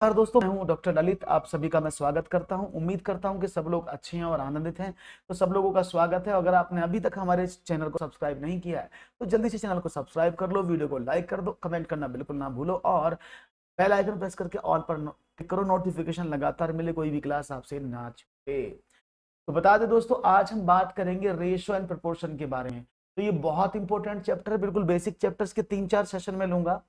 नमस्कार दोस्तों, मैं हूं डॉक्टर ललित। आप सभी का मैं स्वागत करता हूं। उम्मीद करता हूं कि सब लोग अच्छे हैं और आनंदित हैं। तो सब लोगों का स्वागत है। अगर आपने अभी तक हमारे चैनल को सब्सक्राइब नहीं किया है तो जल्दी से चैनल को सब्सक्राइब कर लो, वीडियो को लाइक कर दो, कमेंट करना बिल्कुल ना भूलो और बेल आइकन प्रेस करके ऑल पर क्लिक करो। नोटिफिकेशन लगातार मिले, कोई भी क्लास आपसे ना छूटे। तो बता दें दोस्तों, आज हम बात करेंगे रेशियो एंड प्रोपोर्शन के बारे में। तो ये बहुत इंपॉर्टेंट चैप्टर है, बिल्कुल बेसिक चैप्टर्स के 3-4 सेशन में लूंगा।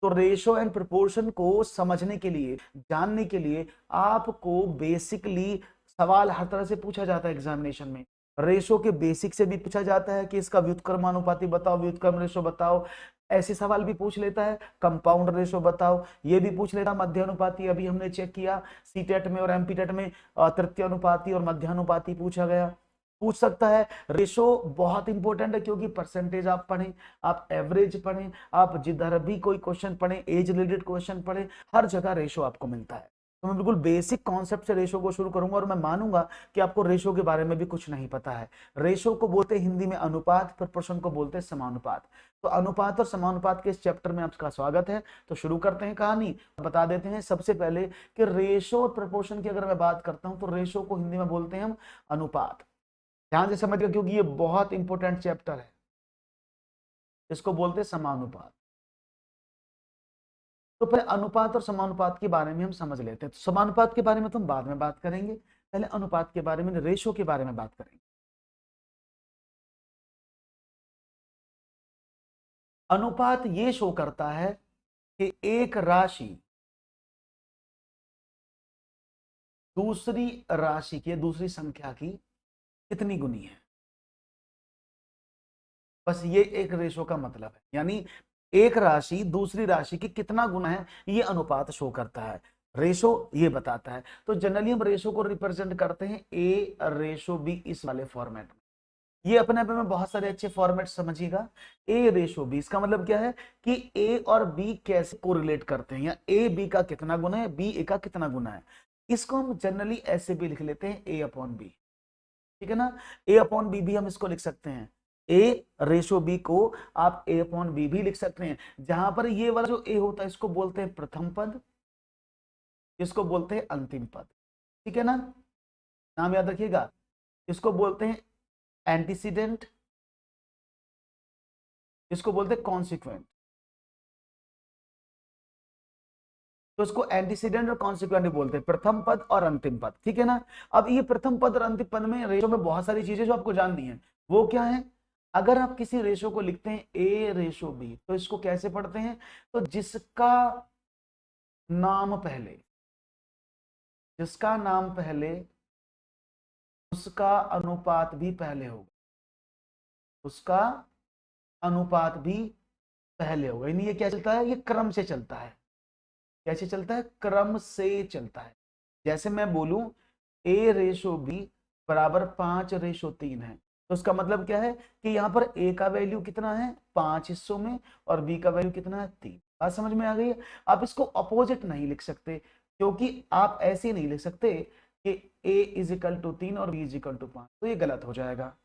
तो रेशो एंड प्रोपोर्शन को समझने के लिए, जानने के लिए आपको बेसिकली सवाल हर तरह से पूछा जाता है एग्जामिनेशन में। रेशो के बेसिक से भी पूछा जाता है कि इसका व्युत्क्रमानुपाती बताओ, व्युत्क्रम रेशो बताओ, ऐसे सवाल भी पूछ लेता है। कंपाउंड रेशो बताओ, ये भी पूछ लेता। मध्यानुपाती अभी हमने चेक किया सीटेट में और एमपीटेट में, तृतीय अनुपाती और मध्यानुपाती पूछा गया, पूछ सकता है। रेशो बहुत इंपॉर्टेंट है क्योंकि परसेंटेज आप पढ़ें, आप एवरेज पढ़ें, आप जिधर भी कोई क्वेश्चन पढ़ें, एज रिलेटेड क्वेश्चन पढ़ें, हर जगह रेशो आपको मिलता है। तो मैं बिल्कुल बेसिक कॉन्सेप्ट से रेशो को शुरू करूंगा और मैं मानूंगा कि आपको रेशो के बारे में भी कुछ नहीं पता है। रेशो को बोलते हैं हिंदी में अनुपात, प्रोपोर्शन को बोलते हैं समानुपात। तो अनुपात और समानुपात के इस चैप्टर में आपका स्वागत है। तो शुरू करते हैं कहानी। बता देते हैं सबसे पहले कि रेशो और प्रोपोर्शन की अगर मैं बात करता हूं तो रेशो को हिंदी में बोलते हैं हम अनुपात। ध्यान से समझिएगा क्योंकि ये बहुत इंपॉर्टेंट चैप्टर है। इसको बोलते हैं समानुपात। तो पहले अनुपात और समानुपात के बारे में हम समझ लेते हैं। तो समानुपात के बारे में तो हम बाद में बात करेंगे, पहले अनुपात के बारे में, रेशो के बारे में बात करेंगे। अनुपात ये शो करता है कि एक राशि दूसरी राशि की, दूसरी संख्या की कितनी गुनी है। बस ये एक रेशो का मतलब है, यानी एक राशि दूसरी राशि की कितना गुना है, ये अनुपात शो करता है। रेशो ये बताता है। तो जनरली हम रेशो को रिप्रेजेंट करते हैं ए रेशो बी, इस वाले फॉर्मेट में। ये अपने आप में बहुत सारे अच्छे फॉर्मेट समझिएगा। ए रेशो बी, इसका मतलब क्या है कि ए और बी कैसे कोरिलेट करते हैं, या ए बी का कितना गुना है, बी ए का कितना गुना है। इसको हम जनरली ऐसे भी लिख लेते हैं ए अपॉन बी। ठीक है ना। ए अपॉन बी भी हम इसको लिख सकते हैं। ए रेशो बी को आप ए अपॉन बी भी लिख सकते हैं। जहां पर ये वाला जो ए होता है इसको बोलते हैं प्रथम पद, इसको बोलते हैं अंतिम पद। ठीक है ना, नाम याद रखिएगा। इसको बोलते हैं एंटीसीडेंट, इसको बोलते हैं कॉन्सिक्वेंट। तो इसको एंटीसीडेंट और कॉन्सिक्वेंट बोलते हैं, प्रथम पद और अंतिम पद। ठीक है ना। अब ये प्रथम पद और अंतिम पद में रेशो में बहुत सारी चीजें जो आपको जाननी है, वो क्या है। अगर आप किसी रेशो को लिखते हैं ए रेशो बी, तो इसको कैसे पढ़ते हैं। तो जिसका नाम पहले, जिसका नाम पहले उसका अनुपात भी पहले होगा, उसका अनुपात भी पहले होगा। यानी ये क्या चलता है, ये क्रम से चलता है। कैसे चलता है, क्रम से चलता है। जैसे मैं बोलूं ए रेशो बी बराबर 5:3 है, तो उसका मतलब क्या है कि यहां पर ए का वैल्यू कितना है 5 हिस्सों में, और बी का वैल्यू कितना है 3। बात समझ में आ गई है। आप इसको अपोजिट नहीं लिख सकते, क्योंकि आप ऐसे नहीं लिख सकते कि ए इज इक्वल टू 3 और बी इज इक्वल टू 5, तो ये गलत हो जाएगा।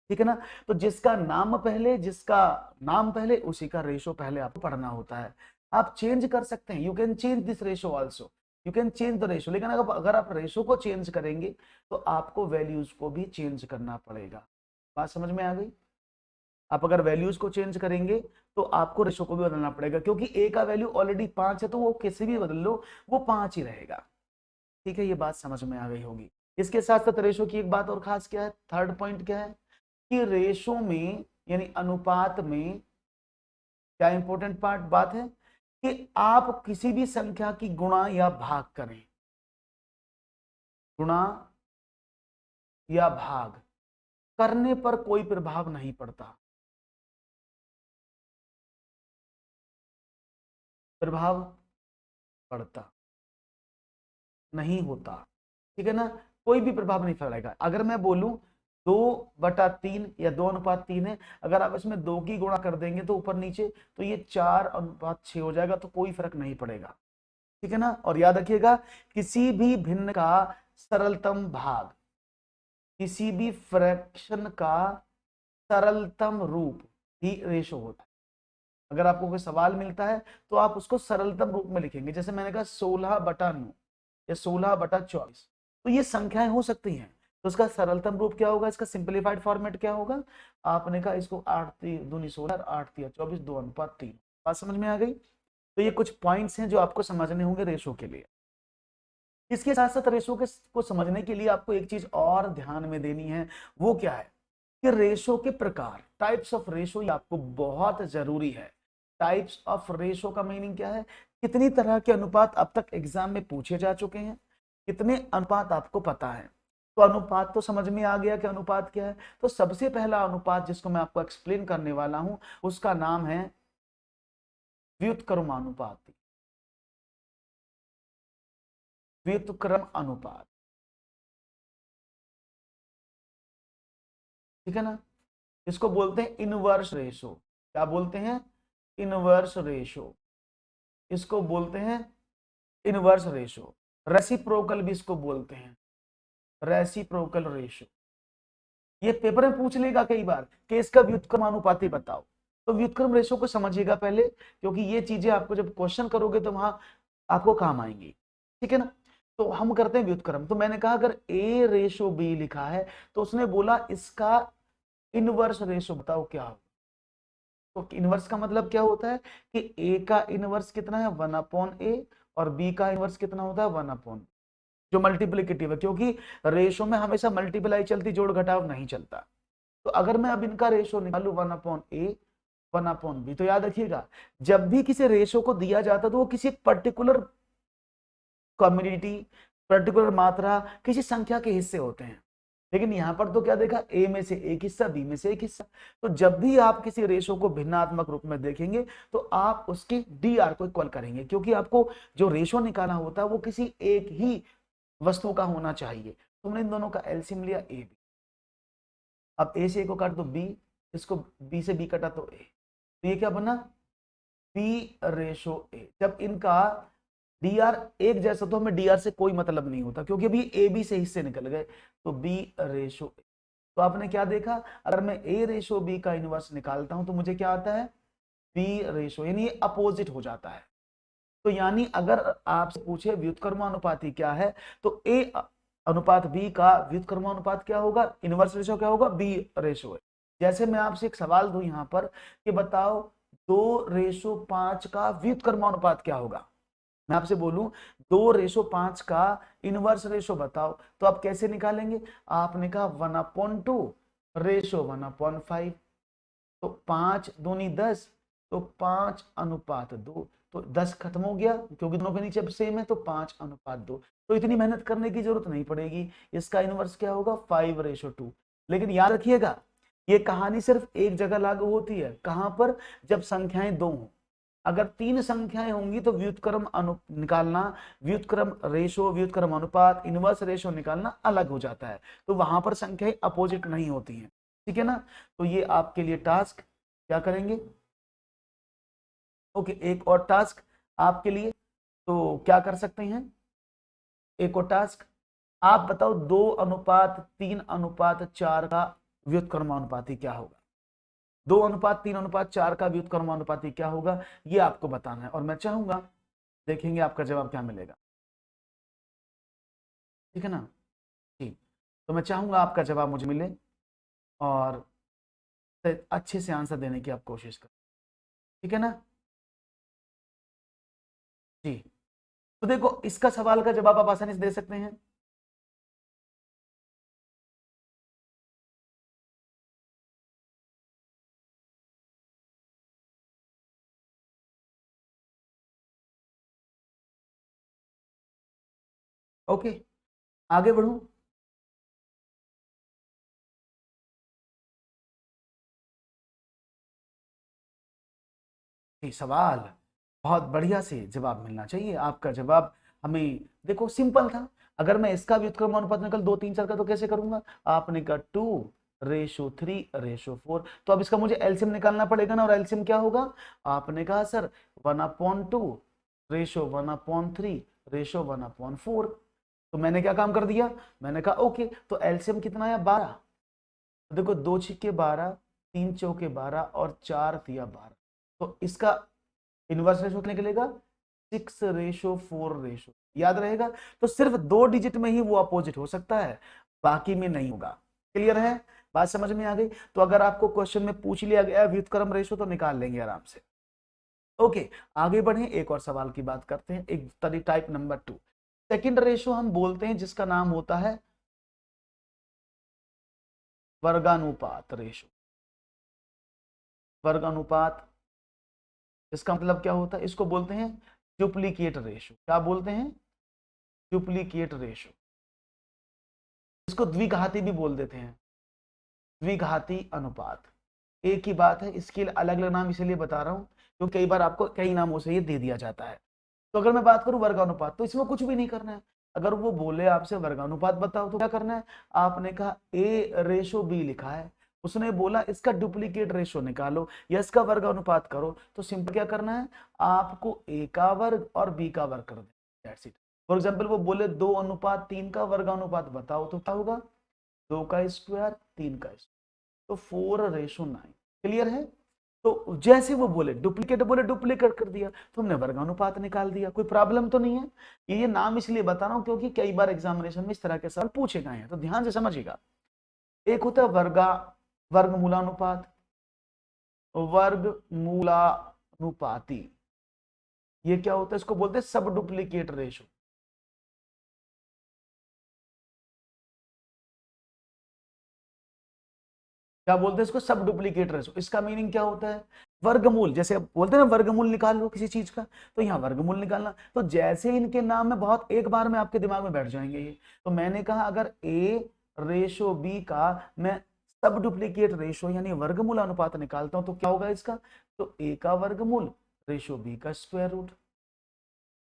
ठीक है ना। तो जिसका नाम पहले, जिसका नाम पहले उसी का रेशो पहले आपको पढ़ना होता है। आप चेंज कर सकते हैं, you can change this ratio also, you can change the ratio. लेकिन अगर आप रेशो को चेंज करेंगे तो आपको वैल्यूज को भी चेंज करना पड़ेगा। बात समझ में आ गई। आप अगर वैल्यूज को चेंज करेंगे तो आपको रेशो को भी बदलना पड़ेगा, क्योंकि ए का वैल्यू ऑलरेडी 5 है, तो वो किसी भी बदल लो वो 5 ही रहेगा। ठीक है, ये बात समझ में आ गई होगी। इसके साथ साथ रेशो की एक बात और खास क्या है, थर्ड पॉइंट क्या है कि रेशो में यानी अनुपात में क्या इंपॉर्टेंट पार्ट बात है कि आप किसी भी संख्या की गुणा या भाग करें, गुणा या भाग करने पर कोई प्रभाव नहीं पड़ता, प्रभाव पड़ता नहीं होता। ठीक है ना, कोई भी प्रभाव नहीं पड़ेगा। अगर मैं बोलूं 2/3 या 2:3 है, अगर आप इसमें 2 की गुणा कर देंगे तो ऊपर नीचे, तो ये 4:6 हो जाएगा, तो कोई फर्क नहीं पड़ेगा। ठीक है ना। और याद रखिएगा, किसी भी भिन्न का सरलतम भाग, किसी भी फ्रैक्शन का सरलतम रूप ही रेशो होता है। अगर आपको कोई सवाल मिलता है तो आप उसको सरलतम रूप में लिखेंगे। जैसे मैंने कहा 16/9 या 16/24, तो ये संख्याएं हो सकती हैं, तो इसका सरलतम रूप क्या होगा, इसका सिंप्लीफाइड फॉर्मेट क्या होगा। आपने कहा इसको 8 दूनी 16, 8 तिया 24, 2:3। बात समझ में आ गई। तो ये कुछ पॉइंट्स हैं जो आपको समझने होंगे रेशो के लिए। इसके साथ साथ रेशो को समझने के लिए आपको एक चीज और ध्यान में देनी है, वो क्या है कि रेशो के प्रकार, टाइप्स ऑफ रेशो, ये आपको बहुत जरूरी है। टाइप्स ऑफ रेशो का मीनिंग क्या है, कितनी तरह के अनुपात अब तक एग्जाम में पूछे जा चुके हैं, कितने अनुपात आपको पता है। तो अनुपात तो समझ में आ गया कि अनुपात क्या है। तो सबसे पहला अनुपात जिसको मैं आपको एक्सप्लेन करने वाला हूं उसका नाम है व्युत्क्रमानुपात। व्युत्क्रम अनुपात, ठीक है ना। इसको बोलते हैं इनवर्स रेशो। क्या बोलते हैं, इनवर्स रेशो। इसको बोलते हैं इनवर्स रेशो। रेसिप्रोकल भी इसको बोलते हैं, रेसिप्रोकल रेशो। ये पेपर में पूछ लेगा कई बार कि इसका व्युत्क्रम अनुपाती बताओ। तो व्युत्क्रम रेशो को समझिएगा पहले, क्योंकि ये चीजें आपको जब क्वेश्चन करोगे तो वहां आपको काम आएंगी, ठीक है ना। तो हम करते हैं व्युत्क्रम। तो मैंने कहा अगर A रेशो B लिखा है तो उसने बोला इसका इनवर्स रेशो बताओ क्या होगा। तो इनवर्स का मतलब क्या होता है कि A का इनवर्स कितना है 1/A और B का इनवर्स कितना होता है 1/, जो मल्टीप्लिकेटिव है, क्योंकि रेशो में हमेशा मल्टीप्लाई चलती, जोड़ घटाव नहीं चलता। तो अगर मैं अब इनका रेशो निकालू 1/A 1/B, तो याद रखिएगा जब भी किसी रेशो को दिया जाता तो वो किसी पर्टिकुलर कम्युनिटी, पर्टिकुलर मात्रा, किसी संख्या के हिस्से होते हैं। लेकिन यहां पर तो क्या देखा, ए में से एक हिस्सा, बी में से एक हिस्सा। तो जब भी आप किसी रेशो को भिन्नात्मक रूप में देखेंगे तो आप उसकी डी को इक्वल करेंगे, क्योंकि आपको जो रेशो निकालना होता है वो किसी एक ही वस्तु का होना चाहिए। तुमने इन दोनों का एलसीएम लिया ए बी। अब ए से ए को काट दो बी, इसको बी से बी कटा तो ए, तो ये क्या बना बी रेशो ए। जब इनका डीआर एक जैसा तो हमें डीआर से कोई मतलब नहीं होता, क्योंकि अभी ए बी से हिस्से निकल गए, तो बी रेशो ए। तो आपने क्या देखा, अगर मैं ए रेशो बी का इनवर्स निकालता हूं तो मुझे क्या आता है बी रेशो, यानी अपोजिट हो जाता है। तो यानी अगर आपसे पूछे व्युत्क्रमानुपाती क्या है तो ए अनुपात बी का व्युत्क्रमानुपात क्या होगा, इनवर्स रेशो क्या होगा बी रेशो है। जैसे मैं आपसे एक सवाल दूं यहां पर कि बताओ 2:5 का व्युत्क्रमानुपात क्या होगा। मैं आपसे बोलूं 2:5 का इनवर्स रेशो बताओ, तो आप कैसे निकालेंगे। आपने कहा 1/2 रेशो 1/5, तो 5 दूनी 10, तो 5/2। तो 10 खत्म हो गया क्योंकि दोनों के नीचे अब सेम है, तो 5/2। तो इतनी मेहनत करने की जरूरत नहीं पड़ेगी। इसका इनवर्स क्या होगा 5:2। लेकिन याद रखिएगा ये कहानी सिर्फ एक जगह लागू होती है, कहां पर, जब संख्याएं दो हों। अगर 3 संख्याएं होंगी तो व्युत्क्रम निकालना, व्युत्क्रम रेशो, व्युत्क्रम अनुपात, इनवर्स रेशो निकालना अलग हो जाता है। तो वहां पर संख्याएं अपोजिट नहीं होती हैं, ठीक है ना। तो ये आपके लिए टास्क, क्या करेंगे, ओके, एक और टास्क आपके लिए। तो क्या कर सकते हैं, एक और टास्क, आप बताओ 2:3:4 का व्युत्क्रमानुपाती क्या होगा। 2:3:4 का व्युत्क्रमानुपाती क्या होगा ये आपको बताना है, और मैं चाहूंगा देखेंगे आपका जवाब क्या मिलेगा, ठीक है ना। ठीक, तो मैं चाहूंगा आपका जवाब मुझे मिले और अच्छे से आंसर देने की आप कोशिश करें, ठीक है ना जी। तो देखो इसका सवाल का जवाब आप आसानी से दे सकते हैं। ओके, आगे बढ़ूं। जी, सवाल बहुत बढ़िया से जवाब मिलना चाहिए। आपका जवाब हमें देखो सिंपल था। अगर मैं इसका व्युत्क्रम अनुपात निकल 2:3:4 का तो कैसे करूंगा, आपने कहा 2:3:4, तो अब इसका मुझे एलसीएम निकालना पड़ेगा ना, और एलसीएम क्या होगा, आपने कहा सर 1/2:1/3:1/4। तो मैंने क्या काम कर दिया, मैंने कहा ओके, तो एलसीएम कितना है 12। देखो 2 छिक्के 12, 3 चौके 12 और 4 तिया 12। तो इसका इनवर्स रेशो निकलेगा 6:4 याद रहेगा। तो सिर्फ 2 डिजिट में ही वो अपोजिट हो सकता है, बाकी में नहीं होगा। क्लियर है, बात समझ में आ गई। तो अगर आपको क्वेश्चन में पूछ लिया गया व्युत्क्रम रेशो तो निकाल लेंगे आराम से। ओके, आगे बढ़े, एक और सवाल की बात करते हैं, एक study type number 2। Second ratio हम बोलते हैं जिसका नाम होता है वर्गानुपात रेशो। वर्गानुपात, इसका मतलब क्या होता है, इसको बोलते हैं डुप्लीकेट रेशो। क्या बोलते हैं, डुप्लीकेट रेशो। इसको द्विघाती भी बोल देते हैं, द्विघाती अनुपात। एक ही बात है, इसके अलग अलग नाम इसलिए बता रहा हूं क्योंकि कई बार आपको कई नामों से ये दे दिया जाता है। तो अगर मैं बात करूं वर्गानुपात, तो इसमें कुछ भी नहीं करना है। अगर वो बोले आपसे वर्गानुपात बताओ तो क्या करना है, आपने कहा A/B लिखा है, उसने बोला इसका डुप्लीकेट रेशो निकालो या इसका वर्गानुपात करो, तो सिंपल क्या करना है, आपको A का वर्ग और B का वर्ग कर देना। That's it. फॉर एग्जाम्पल वो बोले 2:3 का वर्गानुपात बताओ, तो क्या होगा, 2 का स्क्वायर 3 का स्क्वायर, तो 4:9। क्लियर है। तो जैसे वो बोले डुप्लीकेट कर दिया, तो हमने वर्गानुपात निकाल दिया, कोई प्रॉब्लम तो नहीं है। ये नाम इसलिए बता रहा हूं क्योंकि कई बार एग्जामिनेशन में इस तरह के सवाल पूछे गए हैं, तो ध्यान से समझिएगा। एक होता है वर्गमूलानुपात, वर्गमूलानुपाती। ये क्या होता है, इसको बोलते हैं सब डुप्लीकेट रेशो। क्या बोलते हैं इसको, सब डुप्लीकेट रेशो। इसका मीनिंग क्या होता है, वर्गमूल, जैसे बोलते हैं ना वर्गमूल निकाल लो किसी चीज का, तो यहाँ वर्गमूल निकालना। तो जैसे इनके नाम में बहुत एक बार में आपके दिमाग में बैठ जाएंगे ये। तो मैंने कहा अगर A/B का मैं सब डुप्लीकेट रेशो यानी वर्गमूल अनुपात निकालता हूं तो क्या होगा इसका, तो A का वर्गमूल रेशो B का स्क्वायर रूट।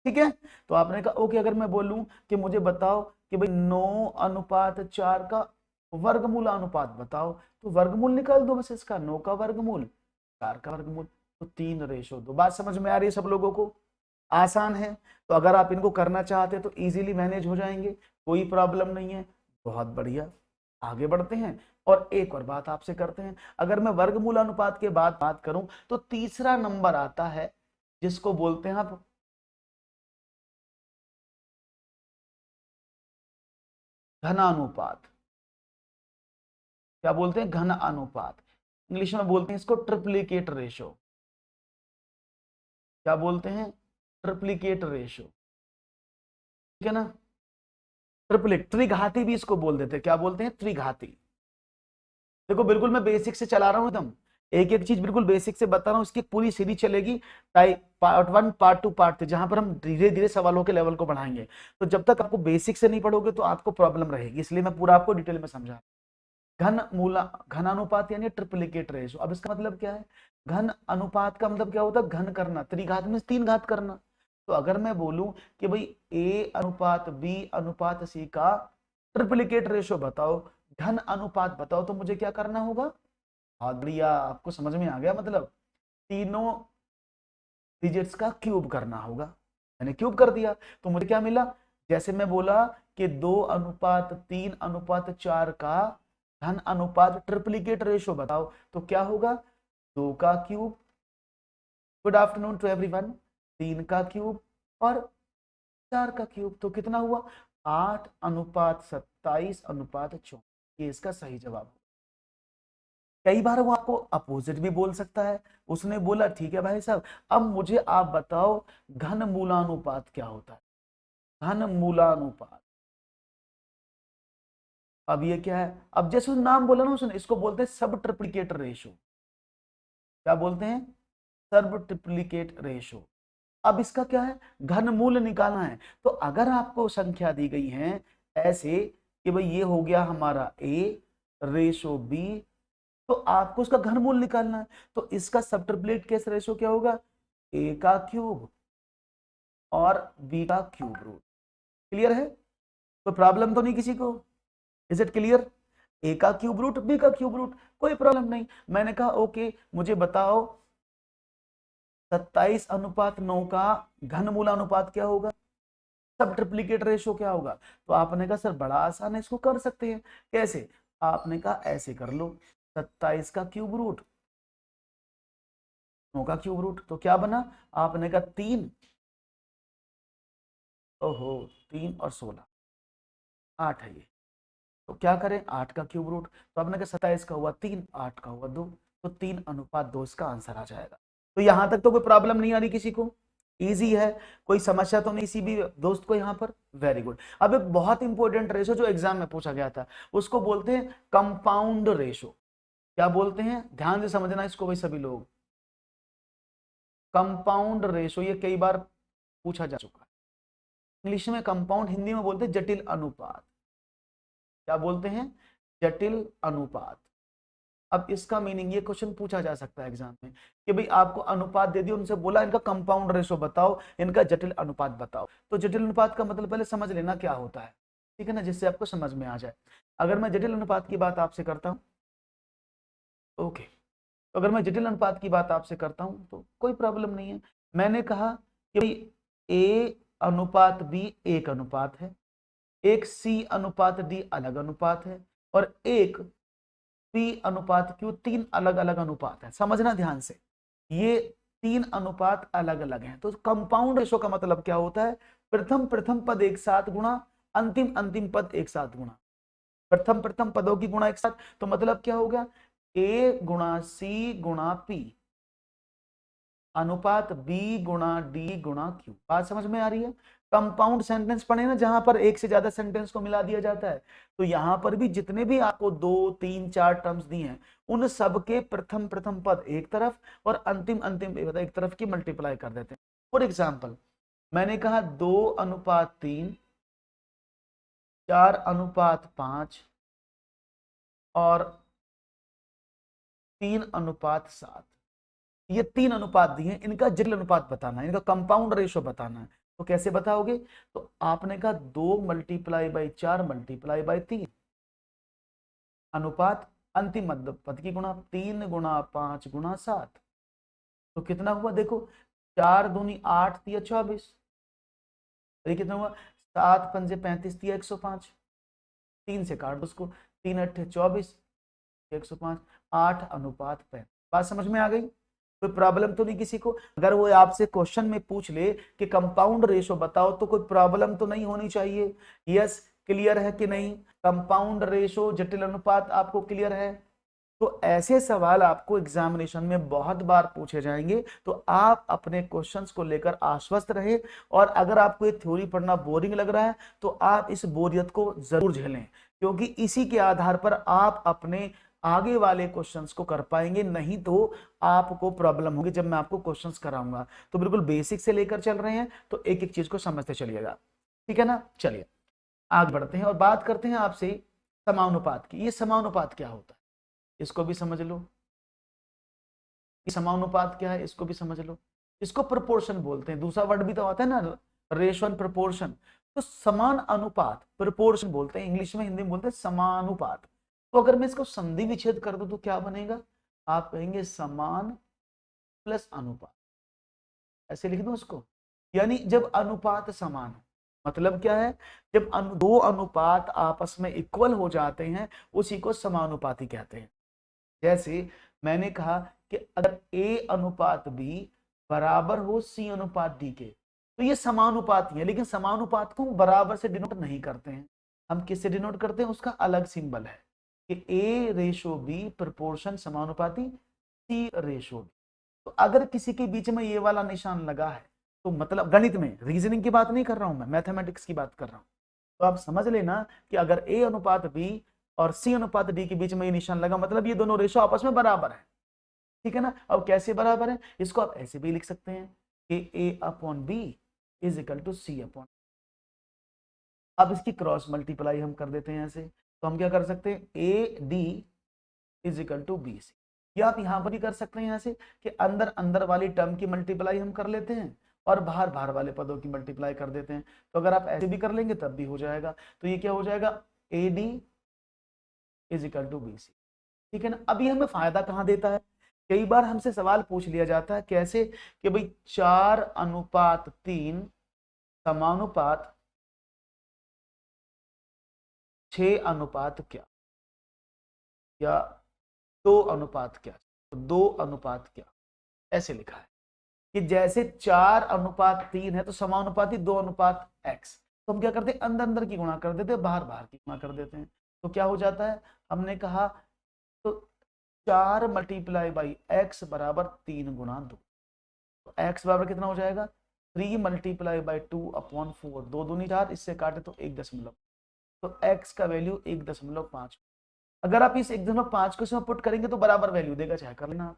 ठीक है। तो आपने कहा ओके, अगर मैं बोलूं कि मुझे बताओ कि भाई 9:4 का वर्गमूल अनुपात बताओ, तो वर्गमूल निकाल दो बस इसका, 9 का वर्गमूल 4 का वर्गमूल, तो 3:2। बात समझ में आ रही है सब लोगों को, आसान है। तो अगर आप इनको करना चाहते हैं तो इजीली मैनेज हो जाएंगे, कोई प्रॉब्लम नहीं है। बहुत बढ़िया, आगे बढ़ते हैं और एक और बात आपसे करते हैं। अगर मैं वर्गमूल अनुपात के बाद बात करूं तो तीसरा नंबर आता है जिसको बोलते हैं आप घनानुपात। क्या बोलते हैं, घन अनुपात। इंग्लिश में बोलते हैं इसको ट्रिप्लिकेट रेशो। क्या बोलते हैं, ट्रिप्लिकेट रेशो। ठीक है ना, ट्रिप्लिक, त्रिघाती भी इसको बोल देते हैं। क्या बोलते हैं, त्रिघाती। देखो बिल्कुल मैं बेसिक से चला रहा हूं एकदम, एक एक चीज बिल्कुल बेसिक से बता रहा हूं, इसकी पूरी सीरीज चलेगी, टाइप पार्ट 1 पार्ट 2 पार्ट 3, जहां पर हम धीरे धीरे सवालों के लेवल को बढ़ाएंगे। तो जब तक आपको बेसिक से नहीं पढ़ोगे तो आपको प्रॉब्लम रहेगी, इसलिए मैं पूरा आपको डिटेल में समझा। घनानुपात यानी ट्रिप्लिकेट रेशो। अब इसका मतलब क्या है, घन अनुपात का मतलब क्या होता है, घन करना, त्रिघात में 3 घात करना। तो अगर मैं बोलूं कि भाई A/B/C का ट्रिप्लिकेट रेशो बताओ, घन अनुपात बताओ, तो मुझे क्या करना होगा, बहुत बढ़िया, आपको समझ में आ गया, मतलब तीनों डिजिट्स का क्यूब करना होगा। मैंने क्यूब कर दिया तो मुझे क्या मिला, जैसे मैं बोला कि 2:3:4 का धन अनुपात ट्रिप्लिकेट रेशो बताओ, तो क्या होगा, 2 का cube, good afternoon to everyone, 3 का क्यूब और 4 का क्यूब, तो कितना हुआ, 8:27:24। ये इसका सही जवाब। कई बार वो आपको अपोजिट भी बोल सकता है, उसने बोला ठीक है भाई साहब, अब मुझे आप बताओ घन मूलानुपात क्या होता है, घन मूलानुपात। अब ये क्या है, अब जैसे उस नाम बोला ना उसने, इसको बोलते हैं सब ट्रिप्लिकेट रेशो। क्या बोलते हैं, सब ट्रिप्लिकेट रेशो। अब इसका क्या है, घनमूल निकालना है। तो अगर आपको संख्या दी गई है ऐसे कि भाई ये हो गया हमारा A/B, तो आपको उसका घनमूल निकालना है। तो इसका सब ट्रिप्लेट केस रेशो क्या होगा, A का क्यूब और B का क्यूब रूट। क्लियर है, तो प्रॉब्लम तो नहीं किसी को, इज इट क्लियर। A का क्यूब रूट, B का क्यूब रूट, कोई प्रॉब्लम नहीं। मैंने कहा ओके मुझे बताओ 27:9 का घनमूल अनुपात क्या होगा, सब ट्रिप्लिकेट रेशो क्या होगा। तो आपने कहा सर बड़ा आसान है, इसको कर सकते हैं। कैसे, आपने कहा ऐसे कर लो, 27 का क्यूब रूट 9 का क्यूब रूट, तो क्या बना, आपने कहा 3, ओहो 3 और 16 8 है ये, तो क्या करें 8 का क्यूब रूट, तो आपने कहा 27 का हुआ 3, 8 का हुआ 2, तो 3:2 इसका आंसर आ जाएगा। तो यहां तक तो कोई प्रॉब्लम नहीं आ रही किसी को, इजी है, कोई समस्या तो नहीं किसी भी दोस्त को यहाँ पर, वेरी गुड। अब एक बहुत इंपॉर्टेंट रेशो जो एग्जाम में पूछा गया था, उसको बोलते हैं कंपाउंड रेशो। क्या बोलते हैं, ध्यान से समझना इसको भाई सभी लोग, कंपाउंड रेशो, ये कई बार पूछा जा चुका है। इंग्लिश में कंपाउंड, हिंदी में बोलते हैं जटिल अनुपात। क्या बोलते हैं, जटिल अनुपात। अब इसका मीनिंग, ये क्वेश्चन पूछा जा सकता है एग्जाम में कि भाई आपको अनुपात दे दिया, उनसे बोला इनका कंपाउंड रेशो बताओ, इनका जटिल अनुपात बताओ। तो जटिल अनुपात का मतलब पहले समझ लेना क्या होता है, ठीक है ना, जिससे आपको समझ में आ जाए। अगर मैं जटिल अनुपात की बात आपसे करता हूं, ओके, तो अगर मैं जटिल अनुपात की बात आपसे करता हूं तो कोई प्रॉब्लम नहीं है। मैंने कहा कि भाई ए अनुपात बी एक अनुपात है, एक सी अनुपात डी अलग अनुपात है, और एक पी अनुपात क्यू, 3 अलग अलग अनुपात है। समझना ध्यान से, ये 3 अनुपात अलग अलग हैं। तो कंपाउंड रेशो का मतलब क्या होता है, प्रथम प्रथम पद एक साथ गुणा अंतिम अंतिम पद एक साथ गुणा, प्रथम प्रथम पदों की गुणा एक साथ। तो मतलब क्या होगा, ए गुणा सी गुणा पी अनुपात बी गुणा डी गुणा क्यू। बात समझ में आ रही है। कंपाउंड सेंटेंस पढ़े ना, जहां पर एक से ज्यादा सेंटेंस को मिला दिया जाता है, तो यहां पर भी जितने भी आपको 2 3 4 टर्म्स दी हैं, उन सबके प्रथम प्रथम पद एक तरफ और अंतिम अंतिम एक तरफ की मल्टीप्लाई कर देते हैं। फॉर एग्जाम्पल मैंने कहा 2:3, 4:5 और 3:7, ये 3 अनुपात दिए हैं, इनका जटिल अनुपात बताना है, इनका कंपाउंड रेशो बताना है। तो कैसे बताओगे, तो आपने कहा 2 × 4 × 3 अनुपात अंतिम मध्य पद की गुणा 3 × 5 × 7, तो कितना हुआ देखो, 4 दूनी 8 तिया 24, ये कितना हुआ, 7 पंजे 35 तिया 105, 3 से काट दो उसको, 3 अट्ठे 24, 105, 8:5। बात समझ में आ गई, कोई प्रॉब्लम तो नहीं किसी को। अगर वो आपसे क्वेश्चन में पूछ ले कि कंपाउंड रेशो बताओ, तो कोई प्रॉब्लम तो नहीं होनी चाहिए। यस, क्लियर है कि नहीं, कंपाउंड रेशो जटिल अनुपात आपको क्लियर है। तो ऐसे सवाल आपको एग्जामिनेशन में बहुत बार पूछे जाएंगे, तो आप अपने क्वेश्चंस को लेकर आश्वस्त रहे। और अगर आपको ये थ्योरी पढ़ना बोरिंग लग रहा है, तो आप इस बोरियत को जरूर झेलें, क्योंकि इसी के आधार पर आप अपने आगे वाले क्वेश्चंस को कर पाएंगे, नहीं तो आपको प्रॉब्लम होगी जब मैं आपको क्वेश्चंस कराऊंगा। तो बिल्कुल बेसिक से लेकर चल रहे हैं, तो एक एक चीज को समझते चलिएगा, ठीक है ना। चलिए आगे बढ़ते हैं और बात करते हैं आपसे समानुपात की। ये समानुपात क्या होता है, इसको भी समझ लो। समानुपात क्या है, इसको भी समझ लो। इसको प्रोपोर्शन बोलते हैं, दूसरा वर्ड भी तो आता है ना, रेशो एंड प्रोपोर्शन। तो समान अनुपात प्रोपोर्शन बोलते हैं, इंग्लिश में, हिंदी में बोलते हैं समानुपात। तो अगर मैं इसको संधि विच्छेद कर दूं तो क्या बनेगा, आप कहेंगे समान प्लस अनुपात, ऐसे लिख दूं उसको। यानी जब अनुपात समान हो, मतलब क्या है, जब दो अनुपात आपस में इक्वल हो जाते हैं, उसी को समानुपाती कहते हैं। जैसे मैंने कहा कि अगर A अनुपात B बराबर हो C अनुपात D के, तो ये समानुपाती है। लेकिन समानुपात को हम बराबर से डिनोट नहीं करते हैं, हम किससे डिनोट करते हैं, उसका अलग सिंबल है कि A/B प्रोपोर्शन समानुपाती C/B। तो अगर किसी के बीच में ये वाला निशान लगा है, तो मतलब गणित में, रीजनिंग की बात नहीं कर रहा हूं मैं, मैथमेटिक्स की बात कर रहा हूं। तो आप समझ लेना कि अगर A अनुपात B और C अनुपात D के बीच में ये निशान लगा, मतलब ये दोनों रेशो आपस में बराबर है, ठीक है ना। अब कैसे बराबर है, इसको आप ऐसे भी लिख सकते हैं कि A/B is equal to C/। अब इसकी क्रॉस मल्टीप्लाई हम कर देते हैं ऐसे, तो हम क्या कर सकते हैं, AD is equal to BC। या आप यहां पर भी कर सकते हैं ऐसे कि अंदर अंदर वाली टर्म की मल्टीप्लाई हम कर लेते हैं और बाहर बाहर वाले पदों की मल्टीप्लाई कर देते हैं। तो अगर आप ऐसे भी कर लेंगे तब भी हो जाएगा। तो ये क्या हो जाएगा, AD is equal to BC, ठीक है ना। अभी हमें फायदा कहां देता है, कई बार हमसे सवाल पूछ लिया जाता है कैसे कि भाई 4:3 समानुपात 6 अनुपात क्या, या 2 अनुपात क्या, तो 2 अनुपात क्या। ऐसे लिखा है कि जैसे 4:3 है तो समानुपाती 2:x, तो हम क्या करते हैं, अंदर अंदर की गुणा कर देते हैं, बाहर बाहर की गुणा कर देते हैं। तो क्या हो जाता है, हमने कहा तो 4 मल्टीप्लाई बाई एक्स बराबर 3 × 2, तो x बराबर कितना हो जाएगा, 3 मल्टीप्लाई बाई 2/4, 2 दूनी 4, इससे काटे तो 1 दशमलव, तो x का वैल्यू 1.5। अगर आप इस 1.5 को इसमें पुट करेंगे तो बराबर वैल्यू देगा, चाहे कर लेना आप,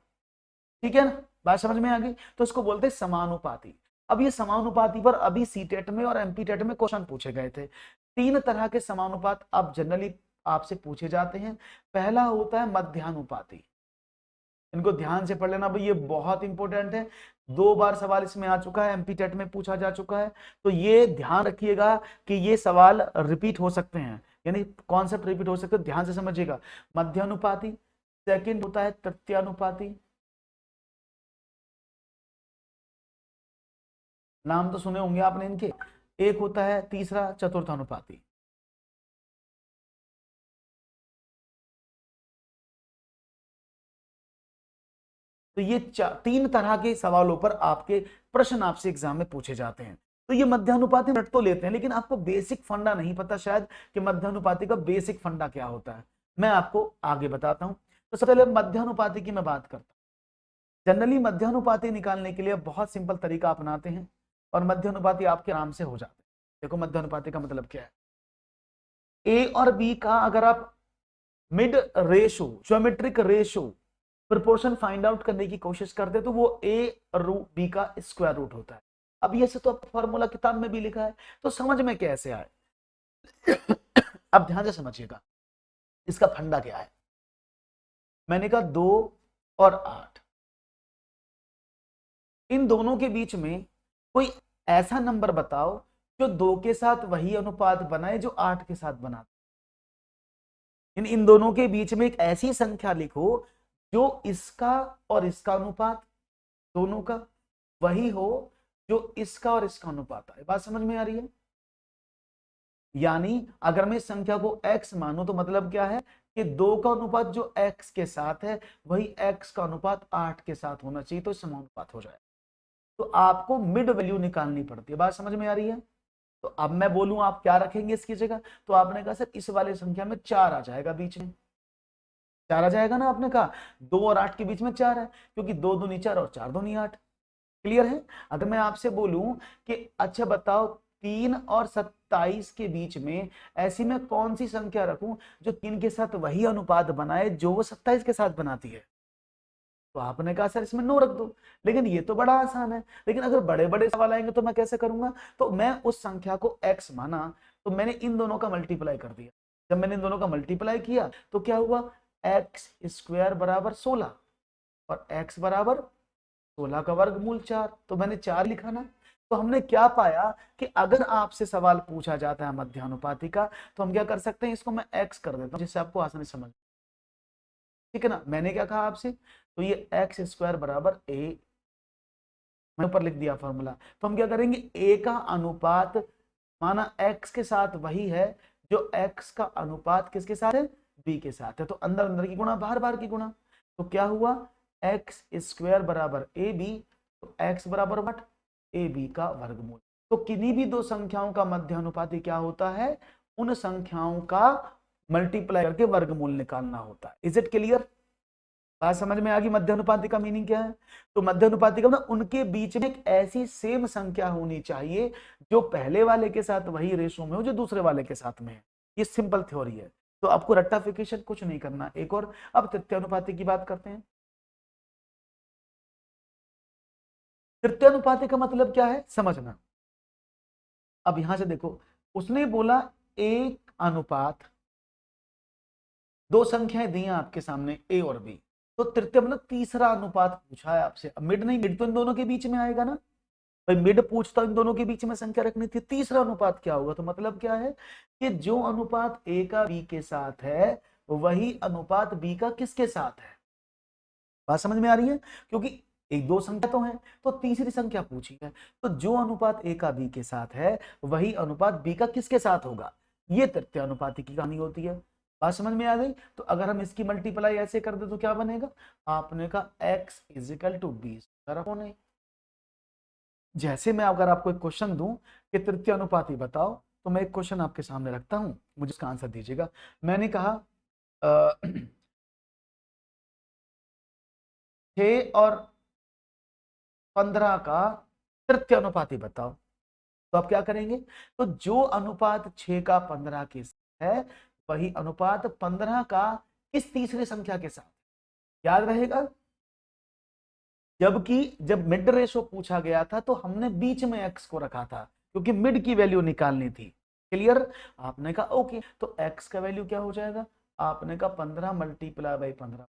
ठीक है ना, बात समझ में आ गई। तो इसको बोलते हैं समानुपाती। अब ये समानुपाती पर अभी सीटेट में और एमपीटेट में क्वेश्चन पूछे गए थे। 3 तरह के समानुपात अब जनरली आपसे पूछे जाते हैं। पहला होता है मध्यानुपाती, इनको ध्यान से पढ़ लेना भाई, ये बहुत इंपॉर्टेंट है, 2 बार सवाल इसमें आ चुका है, एमपीटेट में पूछा जा चुका है, तो ये ध्यान रखिएगा कि ये सवाल रिपीट हो सकते हैं, यानी कॉन्सेप्ट रिपीट हो सकते हैं, ध्यान से समझिएगा। मध्यानुपाती, सेकंड होता है तृतीयानुपाती, नाम तो सुने होंगे आपने इनके, एक होता है तीसरा चतुर्थानुपाती। तो ये 3 तरह के सवालों पर आपके प्रश्न आपसे एग्जाम में पूछे जाते हैं। तो ये मध्यानुपाती रट तो लेते हैं, लेकिन आपको बेसिक फंडा नहीं पता शायद कि मध्यानुपाती का बेसिक फंडा क्या होता है, मैं आपको आगे बताता हूं। तो सबसे पहले मध्यानुपाती की मैं बात करता हूं। जनरली मध्यानुपाती निकालने के लिए बहुत सिंपल तरीका अपनाते हैं और मध्यानुपाती आपके आराम से हो जाते हैं। देखो मध्यानुपाती का मतलब क्या है, ए और बी का अगर आप mid ratio, geometric ratio, proportion find out करने की कोशिश करते हैं तो वो ए रूट बी का स्क्वायर रूट होता है। अब ये से तो फॉर्मूला किताब में भी लिखा है, तो समझ में कैसे आए अब ध्यान से समझिएगा इसका फंडा क्या है। मैंने कहा 2 और 8, इन दोनों के बीच में कोई ऐसा नंबर बताओ जो 2 के साथ वही अनुपात बनाए जो 8 के साथ बनाता। इन दोनों के बीच में एक ऐसी संख्या लिखो जो इसका और इसका अनुपात दोनों का वही हो जो इसका और इसका अनुपात है। बात समझ में आ रही है, यानी अगर मैं इस संख्या को x मानूं तो मतलब क्या है कि 2 का अनुपात जो x के साथ है वही x का अनुपात 8 के साथ होना चाहिए, तो समानुपात हो जाए। तो आपको मिड वैल्यू निकालनी पड़ती है। बात समझ में आ रही है। तो अब मैं बोलूं आप क्या रखेंगे इसकी जगह, तो आपने कहा सर इस वाले संख्या में 4 आ जाएगा, बीच में 4 आ जाएगा ना, आपने कहा 2 और 8 के बीच में 4 है, क्योंकि 2 दूनी 4 और 4 दूनी 8। क्लियर है। अगर मैं आपसे बोलूं कि अच्छा बताओ 3 और 27 के बीच में ऐसी में कौन सी संख्या रखूं जो 3 के साथ वही अनुपात बनाए जो वो 27 के साथ बनाती है, तो आपने कहा सर इसमें 9 रख दो। लेकिन ये तो बड़ा आसान है, लेकिन अगर बड़े बड़े सवाल आएंगे तो मैं कैसे करूंगा, तो मैं उस संख्या को x माना तो मैंने इन दोनों का मल्टीप्लाई कर दिया। जब मैंने इन दोनों का मल्टीप्लाई किया तो क्या हुआ, x² बराबर 16 और x बराबर 16 का वर्गमूल 4, तो मैंने 4 लिखा ना। तो हमने क्या पाया कि अगर आपसे सवाल पूछा जाता है मध्यानुपाती का तो हम क्या कर सकते हैं, इसको मैं x कर देता हूं जिससे आपको आसानी समझ, ठीक है ना। मैंने क्या कहा आपसे, तो ये x² बराबर a, मैंने ऊपर लिख दिया फॉर्मूला। तो हम क्या करेंगे, a का अनुपात माना x के साथ वही है जो x का अनुपात किसके साथ है, b के साथ है, तो अंदर अंदर की गुणा बाहर बाहर की गुणा। तो क्या हुआ, x² बराबर ab, तो x बराबर व्हाट, ab का वर्गमूल। तो किन्हीं भी दो संख्याओं का मध्यानुपाती क्या होता है, उन संख्याओं का मल्टीप्लाई करके वर्गमूल निकालना होता है। इज इट क्लियर, बात समझ में आ गई। मध्यानुपाती का मीनिंग क्या है, तो मध्यानुपाती का मतलब उनके बीच में एक ऐसी सेम संख्या होनी चाहिए जो पहले वाले के साथ वही रेशो में हो जो दूसरे वाले के साथ में है। ये सिंपल थ्योरी है, तो आपको रट्टाफिकेशन कुछ नहीं करना। एक और अब तृतीयानुपाती की बात करते हैं। तृतीयानुपाती का मतलब क्या है समझना। अब यहां से देखो, उसने बोला एक अनुपात, दो संख्याएं दी हैं आपके सामने a और b, तो तृतीय मतलब तीसरा अनुपात पूछा है आपसे। अब मिड नहीं, मिड तो इन दोनों के बीच में आएगा ना भाई, मिड पूछता इन दोनों के बीच में संख्या रखनी थी, तीसरा अनुपात क्या होगा, तो मतलब क्या है कि जो अनुपात a का b के साथ है वही अनुपात b का किसके साथ है। बात समझ में आ रही है, क्योंकि एक दो संख्या तो है तो तीसरी संख्या पूछी है, तो जो अनुपात a का b के साथ है वही अनुपात b का किसके साथ होगा, ये तृतीय अनुपाती की कहानी होती है। बात समझ में आ गई? तो अगर हम इसकी मल्टीप्लाई ऐसे कर दे तो क्या बनेगा? आपने कहा x इजिकल टू 20 होने। जैसे मैं अगर आपको एक क्वेश्चन दूं कि तृतीय अनुपाती बताओ, तो मैं एक क्वेश्चन आपके सामने रखता हूं, मुझे इसका आंसर दीजिएगा। मैंने कहा 6 और 15 का तृतीय अनुपाती बताओ। तो आप क्या करेंगे? तो जो अनुपात 6 का 15 के साथ है, वही अनुपात 15 का किस तीसरी संख्या के साथ? याद रहेगा, जबकि जब मिड रेशो पूछा गया था तो हमने बीच में x को रखा था, क्योंकि मिड की वैल्यू निकालनी थी। क्लियर? आपने कहा ओके, तो x का वैल्यू क्या हो जाएगा? आपने कहा 15 मल्टीप्लाई बाई 15।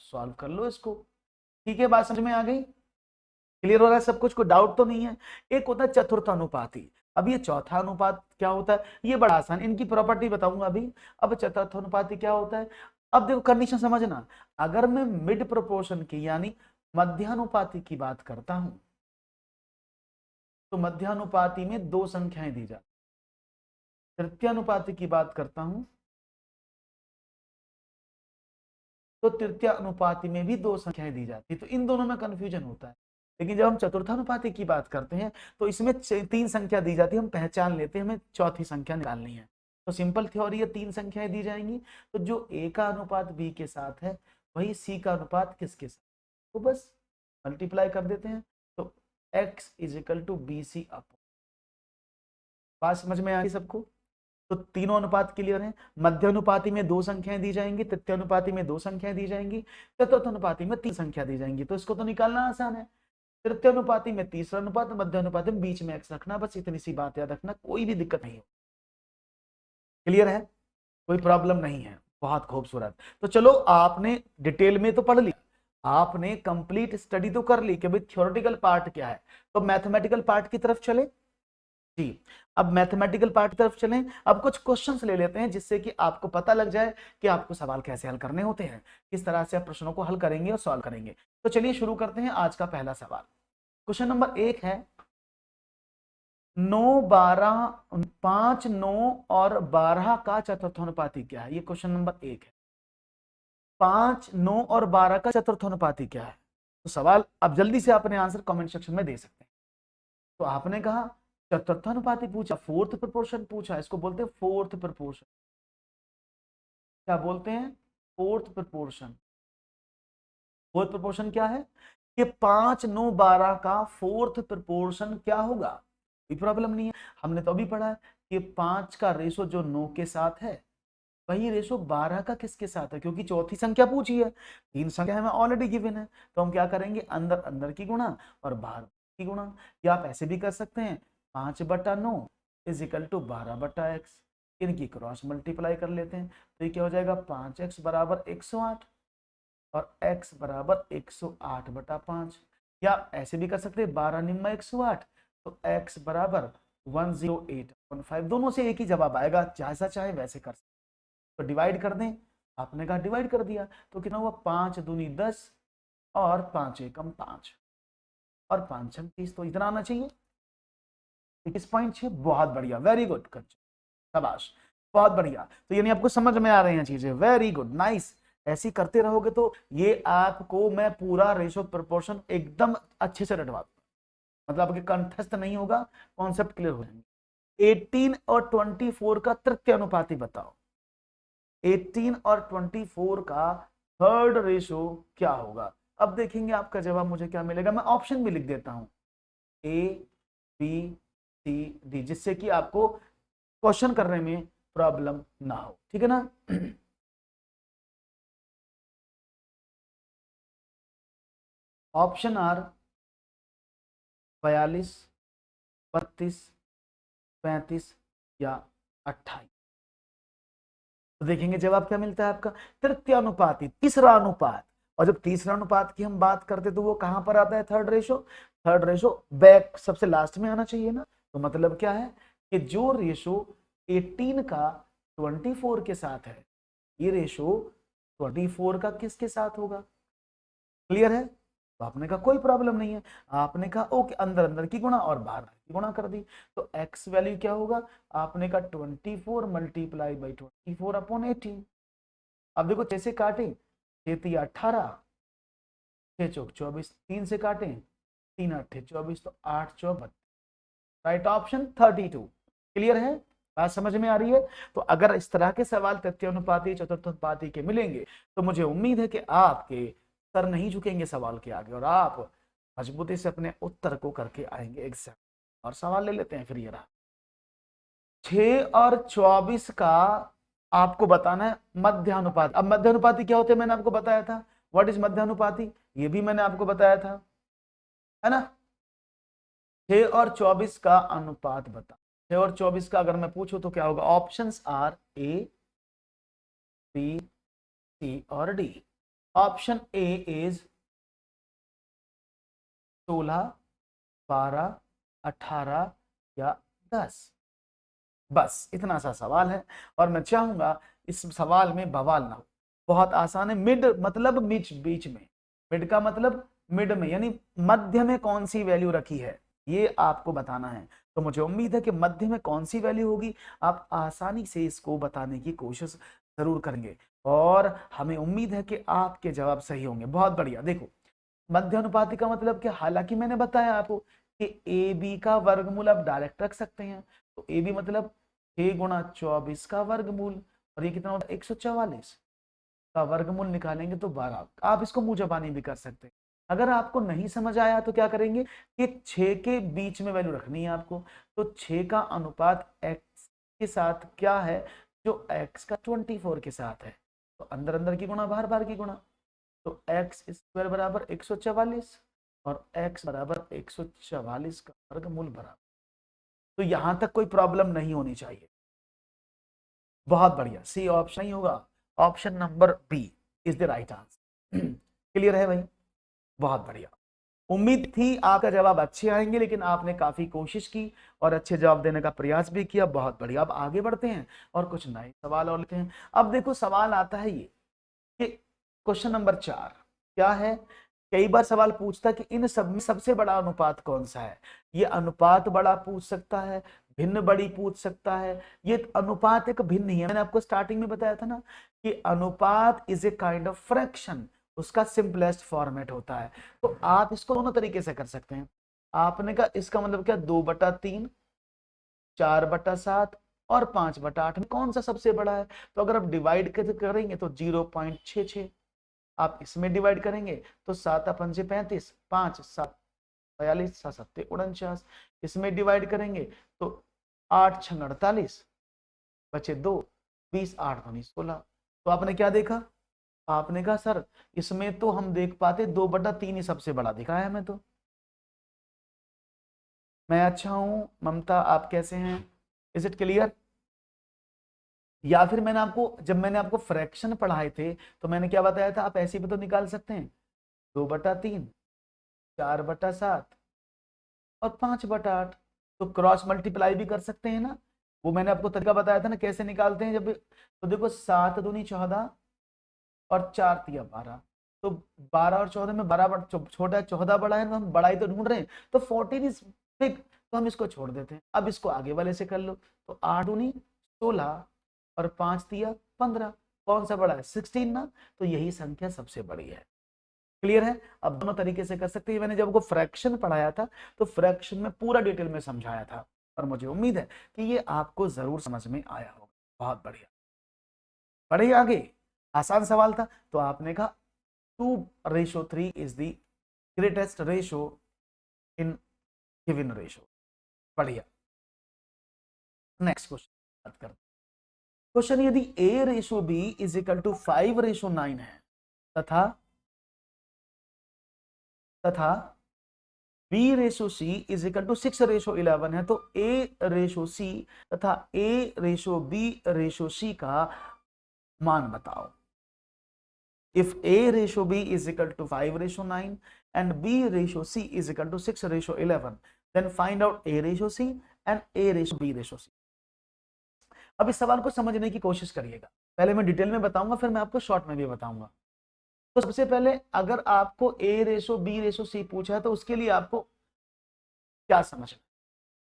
सॉल्व कर लो इसको। ठीक है, बात समझ में आ गई? क्लियर हो रहा है सब कुछ? को डाउट तो नहीं है? एक होता है चतुर्थ अनुपाती, अब ये चौथा अनुपात क्या होता है? ये बड़ा आसान, इनकी प्रॉपर्टी बताऊंगा अभी। अब चतुर्थ अनुपाती क्या होता है? अब देखो कंडीशन समझना, अगर मैं मिड प्रोपोर्शन की यानी मध्यानुपाती की बात करता हूं, तो मध्यानुपाती में दो संख्याएं दी जाती। तृतीयानुपाती की बात करता हूं तो तृतीय अनुपाति में भी दो संख्याएं दी जाती, तो इन दोनों में कंफ्यूजन होता है। लेकिन जब हम चतुर्थानुपाति की बात करते हैं तो इसमें 3 संख्या दी जाती है, हम पहचान लेते हैं हमें चौथी संख्या निकालनी है। तो सिंपल थ्योरी है, 3 संख्याएं दी जाएंगी, तो जो ए का अनुपात बी के साथ है वही सी का अनुपात किसके साथ, तो बस मल्टीप्लाई कर देते हैं। तो x is equal to B C अप। बात समझ में आ गई सबको? तो तीनों अनुपात क्लियर हैं। मध्य अनुपाति में दो संख्याएं दी जाएंगी, तृतीय अनुपाति में दो संख्याएं दी जाएंगी, चतुर्थ अनुपाति में 3 संख्या दी जाएंगी। तो इसको तो निकालना आसान है। तृतीय अनुपाति में तीसरा अनुपात, मध्य अनुपाति में बीच में x रखना, बस इतनी सी बात याद रखना, कोई भी दिक्कत नहीं हो। क्लियर है? कोई प्रॉब्लम नहीं है। बहुत खूबसूरत। तो चलो, आपने डिटेल में तो पढ़ लिया, आपने कंप्लीट स्टडी तो कर ली कि भाई थ्योरेटिकल पार्ट क्या है। तो मैथमेटिकल पार्ट की तरफ चले जी। अब मैथमेटिकल पार्ट की तरफ चलें। अब कुछ क्वेश्चंस ले लेते हैं जिससे कि आपको पता लग जाए कि आपको सवाल कैसे हल करने होते हैं, किस तरह से आप प्रश्नों को हल करेंगे और सॉल्व करेंगे। तो चलिए शुरू करते हैं आज का पहला सवाल। क्वेश्चन नंबर 1 है 9, 12, 5, 9 और 12 का चतुर्थानुपाती क्या है? ये क्वेश्चन नंबर 1 है। 5, 9 और 12 का चतुर्थानुपाती क्या है? तो सवाल अब जल्दी से अपने आंसर कमेंट सेक्शन में दे सकते हैं। तो आपने कहा चतुर्थानुपाती पूछा, फोर्थ प्रोपोर्शन पूछा, इसको बोलते हैं फोर्थ प्रोपोर्शन। क्या बोलते हैं? Fourth proportion. फोर्थ प्रोपोर्शन क्या है? कि 5, 9, 12 का फोर्थ प्रोपोर्शन क्या होगा? कोई प्रॉब्लम नहीं है, हमने तो अभी पढ़ा है कि 5 का रेशो जो 9 के साथ है वही रेशो 12 का किसके साथ है, क्योंकि चौथी संख्या पूछी है, 3 संख्या हमें ऑलरेडी गिवन है। तो हम क्या करेंगे? अंदर अंदर की गुणा और बाहर की गुणा। या आप ऐसे भी कर सकते हैं, 5/9 इज इक्वल टू 12/x। इनकी क्रॉस मल्टीप्लाई कर लेते हैं, तो ये क्या हो जाएगा? 5x बराबर 108 और x बराबर 108/5। या ऐसे भी कर सकते हैं, 12 निम्मा 108, तो x बराबर 108.5। दोनों से एक ही जवाब आएगा, जैसा चाहे वैसे कर सकते। तो डिवाइड कर दें, आपने कहा डिवाइड कर दिया, तो कितना हुआ? 5 दूनी 10 और 5 एकम 5 और 5 छम 30, तो इतना आना चाहिए 21.6। बहुत बढ़िया, वेरी गुड, शाबाश, बहुत बढ़िया। तो यानी आपको समझ में आ रही हैं चीजें, वेरी गुड, नाइस। ऐसी करते रहोगे तो ये आपको मैं पूरा रेशो प्रोपोर्शन एकदम अच्छे से रटवा दूंगा, मतलब आपके कंठस्थ नहीं होगा, कॉन्सेप्ट क्लियर हो जाएंगे। 18 और 24 का तृतीय अनुपाती बताओ। 18 और 24 का थर्ड रेशो क्या होगा? अब देखेंगे आपका जवाब मुझे क्या मिलेगा। मैं ऑप्शन भी लिख देता हूं, ए, बी, सी, डी, जिससे कि आपको क्वेश्चन करने में प्रॉब्लम ना हो। ठीक है ना? ऑप्शन आर 42, 32, 35 या 28। तो देखेंगे जवाब क्या मिलता है आपका। तृतीय अनुपाती, तीसरा अनुपात। और जब तीसरा अनुपात की हम बात करते तो वो कहां पर आता है? Third ratio. Third ratio back सबसे लास्ट में आना चाहिए ना। तो मतलब क्या है कि जो रेशो 18 का 24 के साथ है, ये रेशो 24 का किसके साथ होगा? क्लियर है? तो आपने कहा कोई प्रॉब्लम नहीं है, आपने कहा ओके, अंदर अंदर की गुणा और बाहर गुणा कर दी, तो x वैल्यू क्या होगा, आपने कहा 24 मल्टीप्लाई बाई 24/18। अब देखो जैसे काटे 6 18, 6 चौक 24, 3 से काटे 3 8 24, तो 8 चौक 32, राइट ऑप्शन 32। क्लियर है, बात समझ में आ रही है। तो अगर इस तरह के सवाल तथ्यानुपाती चतुर्थानुपाती के मिलेंगे तो मुझे उम्मीद है कि आपके सर नहीं झुकेंगे सवाल के आगे और आप मजबूती से अपने उत्तर को करके आएंगे एग्जाम। और सवाल ले लेते हैं फिर ये रहा, 6 और 24 का आपको बताना है मध्यानुपाती। अब मध्यानुपाती क्या होते हैं मैंने आपको बताया था, व्हाट इज मध्यानुपाती, ये भी मैंने आपको बताया था, है ना। 6 और 24 का अनुपात बता, 6 और 24 का अगर मैं पूछूं तो क्या होगा, options are A B C और डी। ऑप्शन ए इज 16 12 18 या 10। बस इतना सा सवाल है और मैं चाहूंगा इस सवाल में बवाल ना हो, बहुत आसान है। मिड मतलब बीच बीच में, मिड का मतलब मिड में, यानी मध्य में कौन सी वैल्यू रखी है ये आपको बताना है। तो मुझे उम्मीद है कि मध्य में कौन सी वैल्यू होगी आप आसानी से इसको बताने की कोशिश जरूर करेंगे और हमें उम्मीद है कि आपके जवाब सही होंगे। बहुत बढ़िया। देखो मध्य अनुपाती का मतलब क्या, हालांकि मैंने बताया आपको कि ए बी का वर्गमूल आप डायरेक्ट रख सकते हैं, तो ए बी मतलब 6 गुणा 24 का वर्गमूल, और ये कितना होता है 144 का वर्गमूल निकालेंगे तो 12। आप इसको मुंह जबानी भी कर सकते हैं। अगर आपको नहीं समझ आया तो क्या करेंगे कि 6 के बीच में वैल्यू रखनी है आपको, तो 6 का अनुपात x के साथ क्या है, जो x का 24 के साथ है, तो अंदर अंदर की गुणा बाहर बाहर की गुणा, तो x स्क्वायर बराबर 144 और x बराबर 144 का वर्गमूल बराबर, तो यहां तक कोई प्रॉब्लम नहीं होनी चाहिए। बहुत बढ़िया, सी ऑप्शन नहीं होगा, option number B is the right answer. Clear है भाई, बहुत बढ़िया। उम्मीद थी आपका जवाब अच्छे आएंगे, लेकिन आपने काफी कोशिश की और अच्छे जवाब देने का प्रयास भी किया, बहुत बढ़िया। अब आगे बढ़ते हैं और कुछ नए सवाल और लेते हैं। अब देखो सवाल आता है ये कि क्वेश्चन नंबर 4 क्या है, कई बार सवाल पूछता है कि इन सब में सबसे बड़ा अनुपात कौन सा है। ये अनुपात बड़ा पूछ सकता है, भिन्न बड़ी पूछ सकता है। ये अनुपात एक भिन्न ही है, मैंने आपको स्टार्टिंग में बताया था ना कि अनुपात is a kind of fraction, उसका सिंपलेस्ट फॉर्मेट होता है। तो आप इसको दोनों तरीके से कर सकते हैं। आपने कहा इसका मतलब क्या, 2/3, 4/7 और 5/8 में कौन सा सबसे बड़ा है। तो अगर आप डिवाइड करेंगे तो 0.66, आप इसमें डिवाइड करेंगे तो 7 पंजे 35, 5 7 42, 7 7 49, इसमें डिवाइड करेंगे तो 8 6 48, बचे 2, 20 8 19 16। तो आपने क्या देखा, आपने कहा सर इसमें तो हम देख पाते 2/3 ही सबसे बड़ा दिखा है हमें। तो मैं अच्छा हूं ममता, आप कैसे हैं, इज इट क्लियर। या फिर जब मैंने आपको फ्रैक्शन पढ़ाए थे तो मैंने क्या बताया था, आप ऐसे भी तो निकाल सकते हैं, 2/3, 4/7 और 5/8, तो क्रॉस मल्टीप्लाई भी कर सकते हैं ना। वो मैंने आपको तरीका बताया था ना कैसे निकालते हैं जब, तो देखो 7 दूनी 14 और 4 तिया 12, तो 12 और 14 में 12 छोटा है, 14 बड़ा है, तो हम बड़ाई तो ढूंढ रहे हैं, तो 14 इज बिग, तो हम इसको छोड़ देते हैं। अब इसको आगे वाले से कर लो, तो 8 दूनी 16 और 5 तिया 15, कौन सा बड़ा है 16 ना, तो यही संख्या सबसे बड़ी है। क्लियर है, अब दोनों तरीके से कर सकते हैं। मैंने जब आपको फ्रैक्शन पढ़ाया था तो फ्रैक्शन में पूरा डिटेल में समझाया था और मुझे उम्मीद है कि ये आपको जरूर समझ में आया होगा। बहुत बढ़िया, बढ़िए आगे। आसान सवाल था, तो आपने कहा 2:3 is the greatest ratio in given ratio. बढ़िया, नेक्स्ट क्वेश्चन बात करते हैं। क्वेश्चन, यदि A/B इज इक्वल टू 5:9 है तथा B/C इज इक्वल टू 6:11 है, तो A/C तथा A/B/C का मान बताओ। If A/B is equal to 5:9 and B/C is equal to 6:11, then find out A/C and A/B/C। अब इस सवाल को समझने की कोशिश करिएगा, पहले मैं डिटेल में बताऊंगा फिर मैं आपको शॉर्ट में भी बताऊंगा। तो सबसे पहले अगर आपको A/B/C पूछा है तो उसके लिए आपको क्या समझना,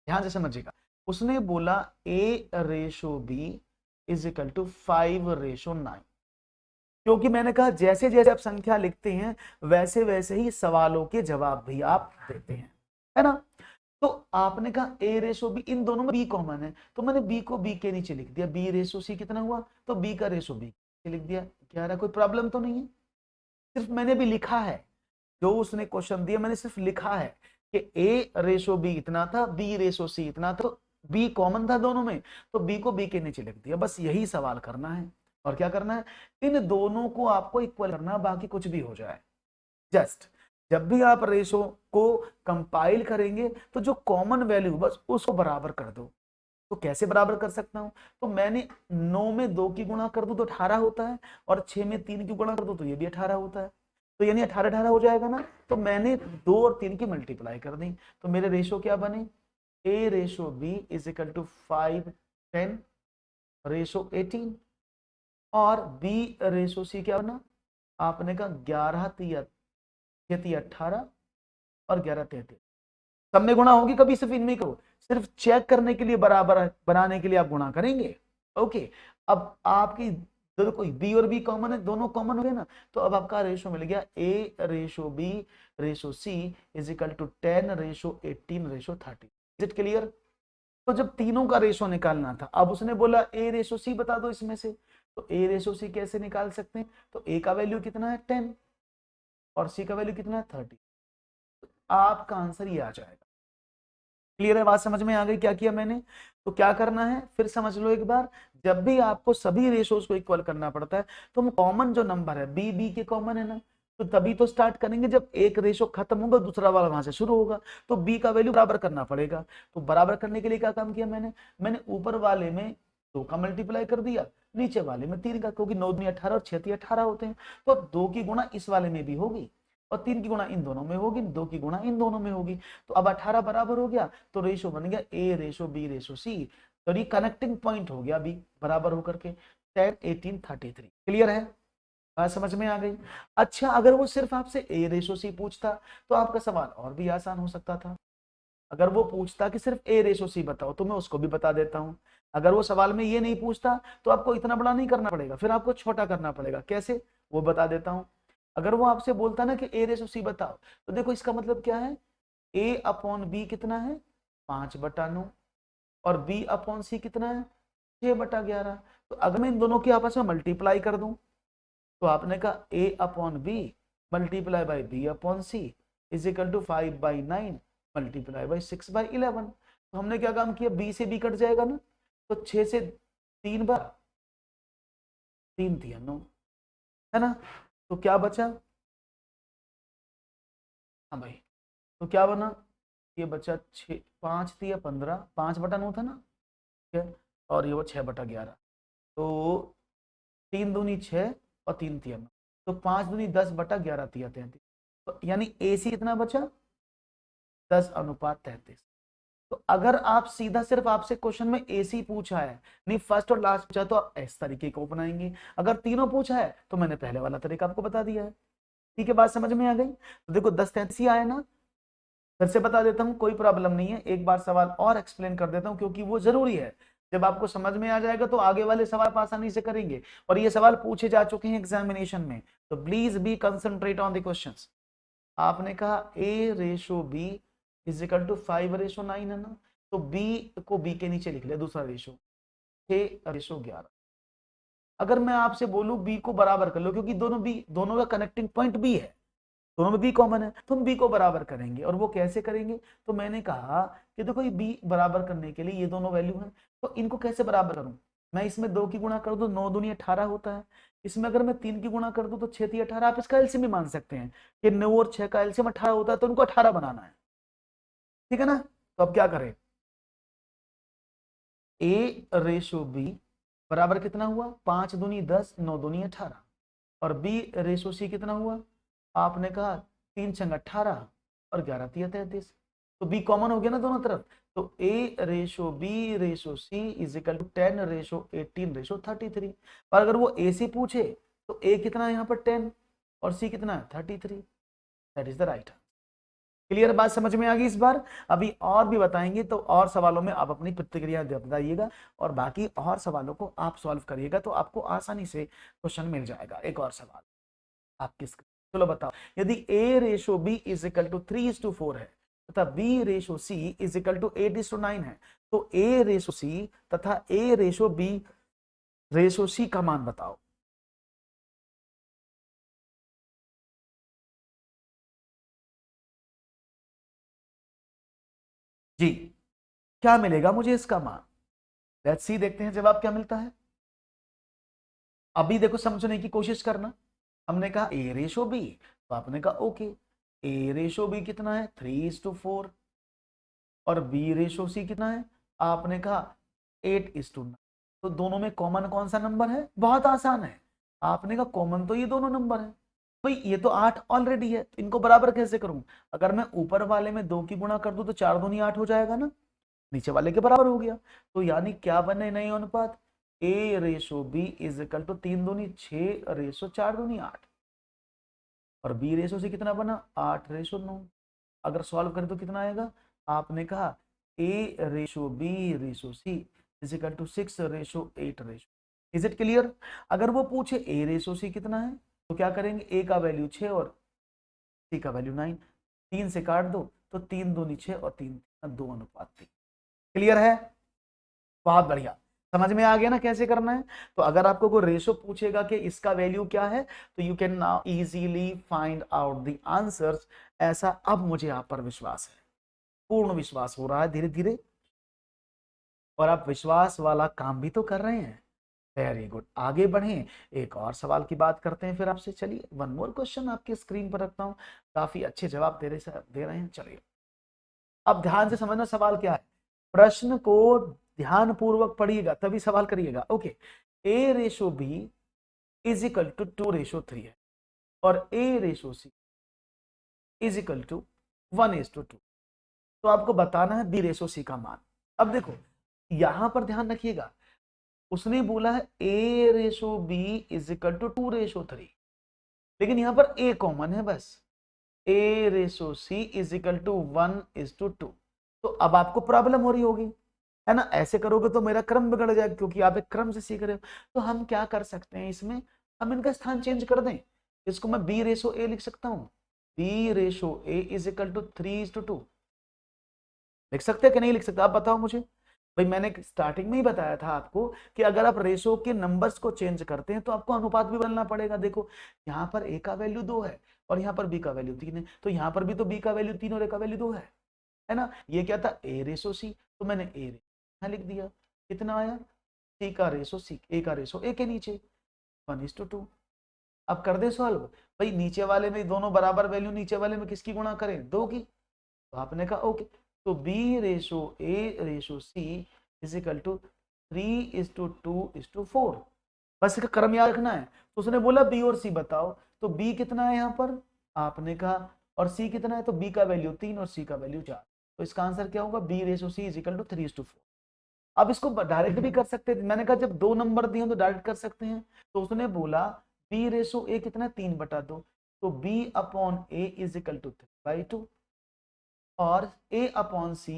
ध्यान से समझिएगा, उसने बोला A/B इज इक्वल टू 5/9, क्योंकि मैंने कहा जैसे जैसे आप संख्या लिखते हैं वैसे वैसे ही सवालों के जवाब भी आप देते हैं, है ना। तो आपने कहा A/B, इन दोनों में B कॉमन है, तो मैंने B को B के नीचे लिख दिया, B/C कितना हुआ, तो B का रेशो B लिख दिया। 11, कोई प्रॉब्लम तो नहीं है, सिर्फ मैंने भी लिखा है, जो उसने क्वेश्चन दिया मैंने सिर्फ लिखा है कि A/B इतना था, B/C इतना था, तो B कॉमन था दोनों में, तो B को B के नीचे लिख दिया, बस यही सवाल करना है। और क्या करना है, इन दोनों को आपको इक्वल करना, बाकी कुछ भी हो जाए। जस्ट जब भी आप रेशो को कंपाइल करेंगे तो जो कॉमन वैल्यू बस उसको बराबर कर दो। तो कैसे बराबर कर सकता हूं, तो मैंने 9 में 2 की गुणा कर दूं तो 18 होता है, और 6 में 3 की गुणा कर दूं तो ये भी 18 होता है, तो यानी 18 हो जाएगा ना। तो मैंने 2 और 3 की मल्टीप्लाई कर दी, तो मेरे रेशो क्या बने, A/B इज इक्वल टू 5 10/18, और B/C क्या बना, आपने कहा 11 3 18 और 11 33, सब में गुणा होगी, कभी सिर्फ इनमें करो, सिर्फ चेक करने के लिए, बराबर बनाने के लिए आप गुणा करेंगे। ओके, अब आपकी देखो बी और बी कॉमन है, दोनों कॉमन हो गए ना, तो अब आपका रेशो मिल गया A/B/C is equal to 10/18/30। Is it clear. तो जब तीनों का रेशो निकालना था, अब उसने बोला A/C बता दो इसमें से, तो A/C कैसे निकाल सकते हैं, तो A का वैल्यू कितना है 10 और C का वैल्यू कितना है 30, आपका आंसर ये आ जाएगा। क्लियर है, बात समझ में आ गई क्या किया मैंने। तो क्या करना है फिर समझ लो एक बार, जब भी आपको सभी रेशोज को इक्वल करना पड़ता है तो हम कॉमन जो नंबर है बी के कॉमन है ना, तो तभी तो स्टार्ट करेंगे जब एक रेशो खत्म होगा दूसरा वाला वहां से शुरू होगा, तो बी का वैल्यू बराबर करना पड़ेगा। तो बराबर करने के लिए क्या काम किया मैंने ऊपर वाले में 2 का मल्टीप्लाई कर दिया, नीचे वाले में 3 का, क्योंकि 9 दूनी 18 और 6 3 18 होते हैं, तो 2 की गुणा इस वाले में भी होगी और 3 की गुणा इन दोनों में होगी, 2 की गुणा इन दोनों में होगी, तो अब 18 बराबर हो गया, तो रेशो बन गया A/B/C, तो ये कनेक्टिंग पॉइंट हो गया बी बराबर होकर के 10 18 33। क्लियर है, बात समझ में आ गई। अच्छा, अगर वो सिर्फ आपसे A/C पूछता तो आपका सवाल और भी आसान हो सकता था। अगर वो पूछता कि सिर्फ A/C बताओ तो मैं उसको भी बता देता हूं। अगर वो सवाल में ये नहीं पूछता तो आपको इतना बड़ा नहीं करना पड़ेगा, फिर आपको छोटा करना पड़ेगा। कैसे, वो बता देता हूं। अगर वो आपसे बोलता ना कि A/C बताओ, तो देखो इसका मतलब क्या है, A/B कितना है 5/9 और B/C कितना है 6/11। तो अगर मैं इन दोनों की आपस में मल्टीप्लाई कर दूं, तो आपने कहा A/B multiply by B/C is equal to 5/9 multiply by 6/11। तो हमने क्या काम किया, B से B कट जाएगा ना, तो 6 से 3 बार 3 3 9, है ना। तो क्या बचा, हाँ भाई, तो क्या बना, ये बचा 6 5 3 15, 5/9 था ना, ठीक है, और ये वो 6/11, तो 3 दूनी 6 और 3 3 9, तो 5 दूनी 10/11 3 33, तो यानी AC कितना बचा 10:33। तो अगर आप सीधा सिर्फ आपसे क्वेश्चन में AC पूछा है, नहीं फर्स्ट और लास्ट पूछा, तो आप इस तरीके को अपनाएंगे। अगर तीनों पूछा है तो मैंने पहले वाला तरीका आपको बता दिया है। ठीक है, बात समझ में आ गई। तो देखो 10:33 आया ना, फिर से बता देता हूं, कोई प्रॉब्लम नहीं है, एक बार सवाल और एक्सप्लेन कर देता हूं क्योंकि वो जरूरी है। जब आपको समझ में आ जाएगा तो आगे वाले सवाल आप आसानी से करेंगे, और ये सवाल पूछे जा चुके हैं एग्जामिनेशन में, तो please be concentrate on the questions. आपने कहा A/B इज इक्वल टू 5/9 है ना, तो B को B के नीचे लिख लिया, दूसरा रेशो 6/11। अगर मैं आपसे बोलूं B को बराबर कर लो, क्योंकि दोनों का कनेक्टिंग पॉइंट B है, दोनों में B कॉमन है, तो हम B को बराबर करेंगे। और वो कैसे करेंगे, तो मैंने कहा कि देखो ये B बराबर करने के लिए ये दोनों वैल्यू हैं, तो इनको कैसे बराबर करूं, मैं इसमें 2 की गुणा कर दूं, 9 दूनी 18 होता है, इसमें अगर मैं 3 की गुणा कर दूं तो 6 3 18। आप इसका एलसीएम भी मान सकते हैं कि 9 और 6 का एलसीएम 18 होता है, तो उनको 18 बनाना है, ठीक है ना। तो अब क्या करें, A/B बराबर कितना हुआ 5 दूनी 10 9 दूनी 18, और B/C कितना हुआ, आपने कहा 3 छंग 18 और 11 तिया 33, तो B कॉमन हो गया ना दोनों तरफ, तो A/B/C इज इक्वल टू 10/18/33। और अगर वो AC पूछे तो A कितना है यहाँ पर 10 और C कितना है 33, that is the right. Clear बात समझ में आ गई इस बार? अभी और भी बताएंगे तो और सवालों में आप अपनी प्रतिक्रिया बताइएगा और बाकी और सवालों को आप सॉल्व करिएगा तो आपको आसानी से क्वेश्चन मिल जाएगा। एक और सवाल आपकी स्क्रीन, चलो बताओ, यदि A ratio B is equal to 3:4 है तथा B ratio C is equal to 8:9 है तो A रेशो C तथा A ratio B ratio C का मान बताओ। जी, क्या मिलेगा मुझे इसका मान? लेट्स सी, देखते हैं जवाब क्या मिलता है। अभी देखो समझने की कोशिश करना। हमने कहा A रेशो B, तो आपने कहा ओके, A रेशो B कितना है 3:4 और B रेशो C कितना है, आपने कहा 8:9। तो दोनों में कॉमन कौन सा नंबर है? बहुत आसान है, आपने कहा कॉमन तो ये दोनों नंबर है। भाई ये तो 8 ऑलरेडी है, तो इनको बराबर कैसे करूं? अगर मैं ऊपर वाले में 2 की गुणा कर दूं तो 4 दूनी 8 हो जाएगा ना, नीचे वाले के बराबर हो गया। तो यानी क्या बने नए अनुपात? A ratio B is equal to 3 दूनी 6 रेशो 4 दूनी 8 और B रेशो से कितना बना 8:9। अगर सॉल्व करें तो कितना आएगा? आपने कहा A ratio B ratio C is equal to 6:8। Is it clear? अगर वो पूछे A रेशो C कितना है तो क्या करेंगे, A का वैल्यू 6 और C का वैल्यू 9, 3 से काट दो तो 3 दूनी 6 और 3 2:3। क्लियर है? बहुत बढ़िया, समझ में आ गया ना कैसे करना है? तो अगर आपको कोई रेशो पूछेगा कि इसका वैल्यू क्या है तो you can now easily find out the answers. ऐसा अब मुझे आप पर विश्वास है, पूर्ण विश्वास हो रहा है धीरे धीरे, और आप विश्वास वाला काम भी तो कर रहे हैं। वेरी गुड, आगे बढ़ें, एक और सवाल की बात करते हैं फिर आपसे। चलिए, वन मोर क्वेश्चन आपकी स्क्रीन पर रखता हूं, काफी अच्छे जवाब दे रहे हैं। चलिए अब ध्यान से समझना सवाल क्या है, प्रश्न को ध्यान पूर्वक पढ़िएगा तभी सवाल करिएगा। Okay, A ratio B is equal to 2:3 है और A ratio C is equal to 1:2। तो आपको बताना है B रेशो C का मान। अब देखो यहां पर ध्यान रखिएगा, उसने बोला है A ratio B is equal to 2:3, लेकिन यहां पर A कॉमन है बस, A ratio C is equal to 1:2। तो अब आपको प्रॉब्लम हो रही होगी, है ना? ऐसे करोगे तो मेरा क्रम बिगड़ जाएगा क्योंकि आप एक क्रम से सीख रहे हो। तो हम क्या कर सकते हैं इसमें, हम इनका स्थान चेंज कर दें, इसको मैं B रेशो A लिख सकता हूं, B ratio A is equal to 3:2। लिख सकते हैं कि नहीं लिख सकते, आप बताओ मुझे। भाई मैंने स्टार्टिंग में ही बताया था आपको कि अगर आप रेशो के नंबर्स को चेंज करते हैं तो आपको अनुपात भी बदलना पड़ेगा। देखो यहाँ पर A का वैल्यू 2 है और यहाँ पर B का वैल्यू 3 है, तो यहाँ पर भी तो B का वैल्यू 3 और A का वैल्यू 2 है ना? ये क्या था, A रेशो C, तो मैंने A रेशो लिख दिया। कितना आया, C का रेशो C, A का रेशो A के नीचे 1:2। अब कर दे सॉल्व। भाई नीचे वाले में दोनों बराबर वैल्यू, नीचे वाले में किसकी गुणा करें, 2 की। तो आपने कहा ओके, तो B ratio A ratio C is equal to 3:2:4। बस इसका क्रम याद रखना है। तो उसने बोला B और C बताओ, तो B कितना है यहाँ पर, आपने कहा, और C कितना है, तो B का वैल्यू 3 और C का वैल्यू 4। तो इसका आंसर क्या होगा, B ratio C is equal to 3:4। अब इसको डायरेक्ट भी कर सकते हैं, मैंने कहा जब 2 नंबर दिए तो डायरेक्ट कर सकते हैं। तो उसने बोला B रेशो A कितना है 3/2, तो B upon A is equal to 3/2 और A upon C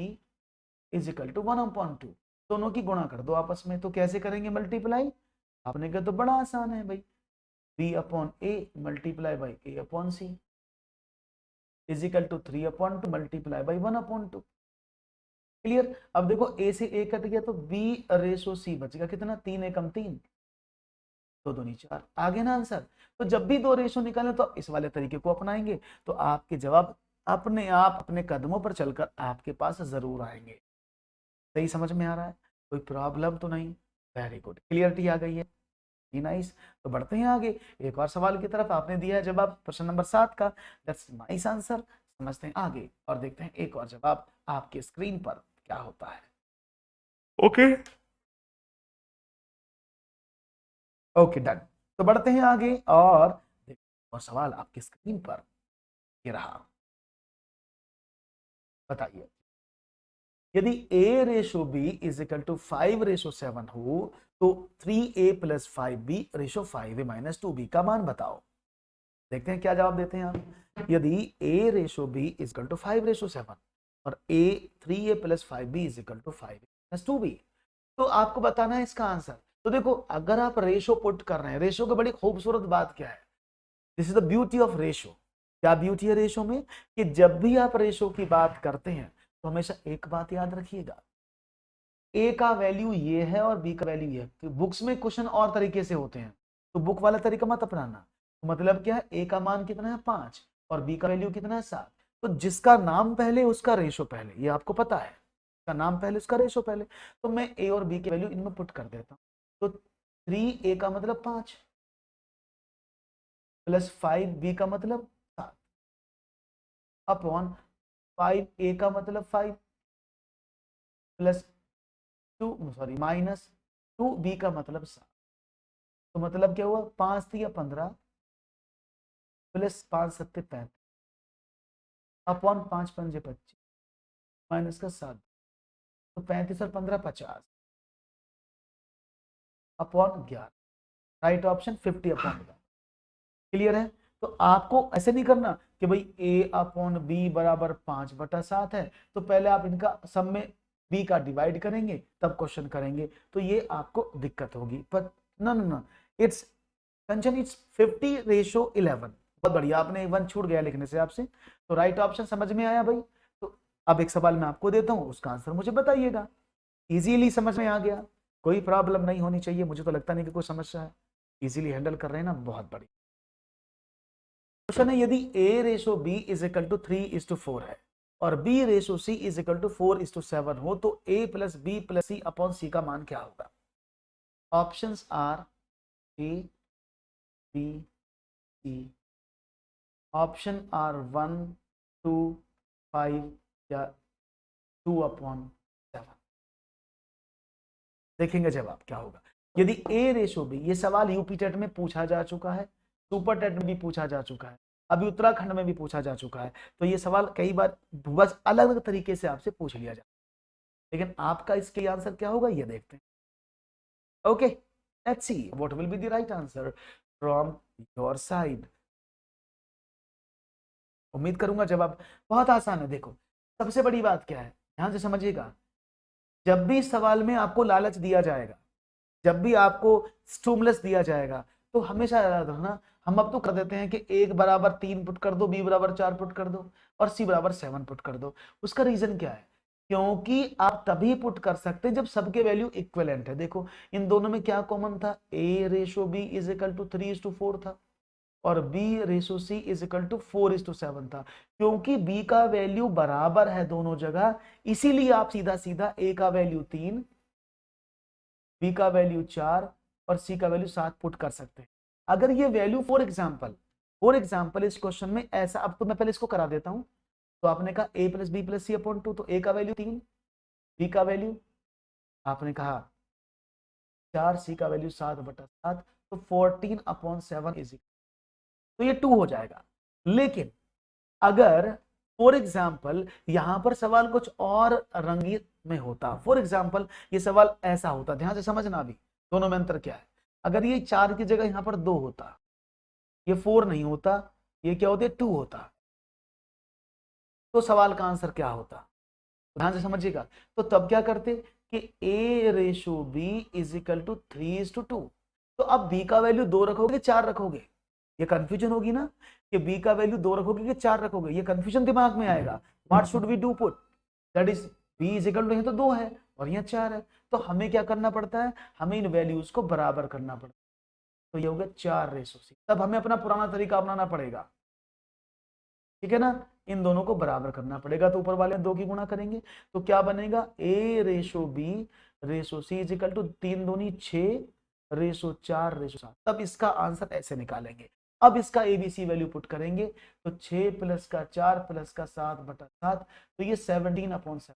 is equal to 1/2। दोनों की गुणा कर दो आपस में। तो कैसे करेंगे मल्टीप्लाई, आपने कहा तो बड़ा आसान है भाई, B upon A multiply by A upon C is equal to 3/2 multiply by 1/2। Clear? अब देखो A से A कट गया तो B रेशो C बचेगा कितना, 3 एकम 3, 2 दूनी 4, आगे ना आंसर। तो जब भी 2 रेशो निकालें तो आप इस वाले तरीके को अपनाएंगे तो आपके जवाब अपने आप अपने कदमों पर चलकर आपके पास जरूर आएंगे। सही समझ में आ रहा है? कोई प्रॉब्लम तो नहीं? वेरी गुड, क्लियरिटी आ गई है, नाइस। तो बढ़ते हैं आगे एक और सवाल की तरफ। आपने दिया है जवाब प्रश्न नंबर 7 का, दैट्स नाइस आंसर। समझते हैं आगे और देखते हैं एक और जवाब आपके स्क्रीन पर क्या होता है। Okay okay done. तो बढ़ते हैं आगे और सवाल आपकी स्क्रीन पर ये रहा। बताइए, यदि A ratio B is equal to 5:7 हो तो 3A + 5B ratio 5A - 2B का मान बताओ। देखते हैं क्या जवाब देते हैं आप। यदि a ratio b is equal to 5:7 और a 3a plus 5b is equal to 5a plus 2b, तो आपको बताना है इसका आंसर। तो देखो अगर आप रेशो पुट कर रहे हैं, रेशो की बड़ी खूबसूरत बात क्या है, this is the beauty of ratio. क्या ब्यूटी है रेशो में, कि जब भी आप रेशो की बात करते हैं तो हमेशा एक बात याद रखिएगा, ए का वैल्यू ये है और बी का वैल्यू ये है। तो बुक्स में क्वेश्चन और तरीके से होते हैं, तो बुक वाला तरीका मत अपनाना। तो मतलब क्या है, ए का मान कितना है 5 और बी का वैल्यू कितना है 7, तो जिसका नाम पहले उसका रेशो पहले, ये आपको पता है, का नाम पहले उसका रेशो पहले। तो मैं ए और बी की वैल्यू इनमें पुट कर देता हूँ। तो 3a का मतलब 5 प्लस 5b का मतलब 7 अपॉन 5a का मतलब 5 प्लस 2 सॉरी माइनस 2b का मतलब 7। तो मतलब क्या हुआ, 5 3 15 प्लस 5 7 35 अपॉन 5 5 25 माइनस का 7, तो 35 और 15 50 upon 11, right option 50 upon 11। Clear है। तो आपको ऐसे नहीं करना कि भाई a अपॉन बी बराबर 5/7 है, तो पहले आप इनका सब में b का डिवाइड करेंगे तब क्वेश्चन करेंगे, तो ये आपको दिक्कत होगी। पर no no no, it's Kanchan, it's 50:11। बहुत बढ़िया, आपने 1 छूट गया लिखने से आपसे। तो राइट ऑप्शन समझ में आया भाई। तो अब एक सवाल मैं आपको देता हूं, उसका आंसर मुझे बताइएगा। इजीली समझ में आ गया, कोई प्रॉब्लम नहीं होनी चाहिए, मुझे तो लगता नहीं कि कोई समस्या है, इजीली हैंडल कर रहे हैं ना, बहुत बढ़िया। क्वेश्चन है, यदि a ratio b is equal to 3:4 है और b ratio c is equal to 4:7 हो, तो a plus b plus c upon c का मान क्या होगा। Options are a b c, option are 1 2 5 या 2/7। देखेंगे जवाब क्या होगा। यदि a रेशो b, ये सवाल यूपी टेट में पूछा जा चुका है, सुपर टेट में भी पूछा जा चुका है, अभी उत्तराखंड में भी पूछा जा चुका है। तो ये सवाल कई बार बस अलग अलग तरीके से आपसे पूछ लिया जाए, लेकिन आपका इसके आंसर क्या होगा ये देखते हैं। Okay, let's see what will be the right answer from your side. उम्मीद करूंगा जवाब बहुत आसान है। देखो सबसे बड़ी बात क्या है, ध्यान से समझिएगा। जब भी सवाल में आपको लालच दिया जाएगा, जब भी आपको स्टिमुलस दिया जाएगा, तो हमेशा याद रखना, हम अब तो कर देते हैं कि a बराबर 3 पुट कर दो, b बराबर 4 पुट कर दो और c बराबर 7 पुट कर दो। उसका रीजन क्या है, क्योंकि आप तभी पुट कर सकते हैं जब सबके वैल्यू इक्विवेलेंट है। देखो इन दोनों में क्या कॉमन था, a ratio b is equal to 3:4 था और b ratio c is equal to 4:7 था। क्योंकि b का वैल्यू बराबर है दोनों जगह, इसीलिए आप सीधा सीधा a का वैल्यू 3, b का वैल्यू 4 और c का वैल्यू 7 पुट कर सकते हैं। अगर ये वैल्यू फॉर एग्जाम्पल इस क्वेश्चन में ऐसा, अब तो मैं पहले इसको करा देता हूं। तो आपने कहा a plus B plus C upon 2, तो a का वैल्यू 3, b का वैल्यू आपने कहा 4, c का वैल्यू 7/7, तो 14/7 इज, तो ये 2 हो जाएगा। लेकिन अगर फॉर एग्जाम्पल यहां पर सवाल कुछ और रंगीत में होता, फॉर एग्जाम्पल ये सवाल ऐसा होता, ध्यान से समझना अभी दोनों में अंतर क्या है। अगर ये 4 की जगह यहां पर 2 होता, ये 4 नहीं होता, ये क्या होते 2 होता, तो सवाल का आंसर क्या होता, ध्यान से समझिएगा। तो तब क्या करते कि a ratio b is equal to 3:2। तो अब b का वैल्यू 2 रखोगे 4 रखोगे, ये कंफ्यूजन होगी ना कि b का वैल्यू 2 रखोगे कि 4 रखोगे, ये कंफ्यूजन दिमाग में आएगा। What should we do put, that is b is equal to, यहाँ तो 2 है और यहाँ 4 है, तो हमें क्या करना पड़ता है, हमें इन वैल्यूज को बराबर करना पड़ता है। तो ये हो गया 4:6, तब हमें अपना पुराना तरीका अपनाना पड़ेगा, ठीक है ना, इन दोनों को बराबर करना पड़ेगा। तो ऊपर वाले 2 की गुणा करेंगे तो क्या बनेगा, a ratio b ratio c is equal to 3 दूनी 6 रेशो 4 रेशो 7। तब इसका आंसर ऐसे निकालेंगे। अब इसका abc वैल्यू पुट करेंगे तो 6 प्लस का 4 प्लस का 7/7, तो ये 17/7।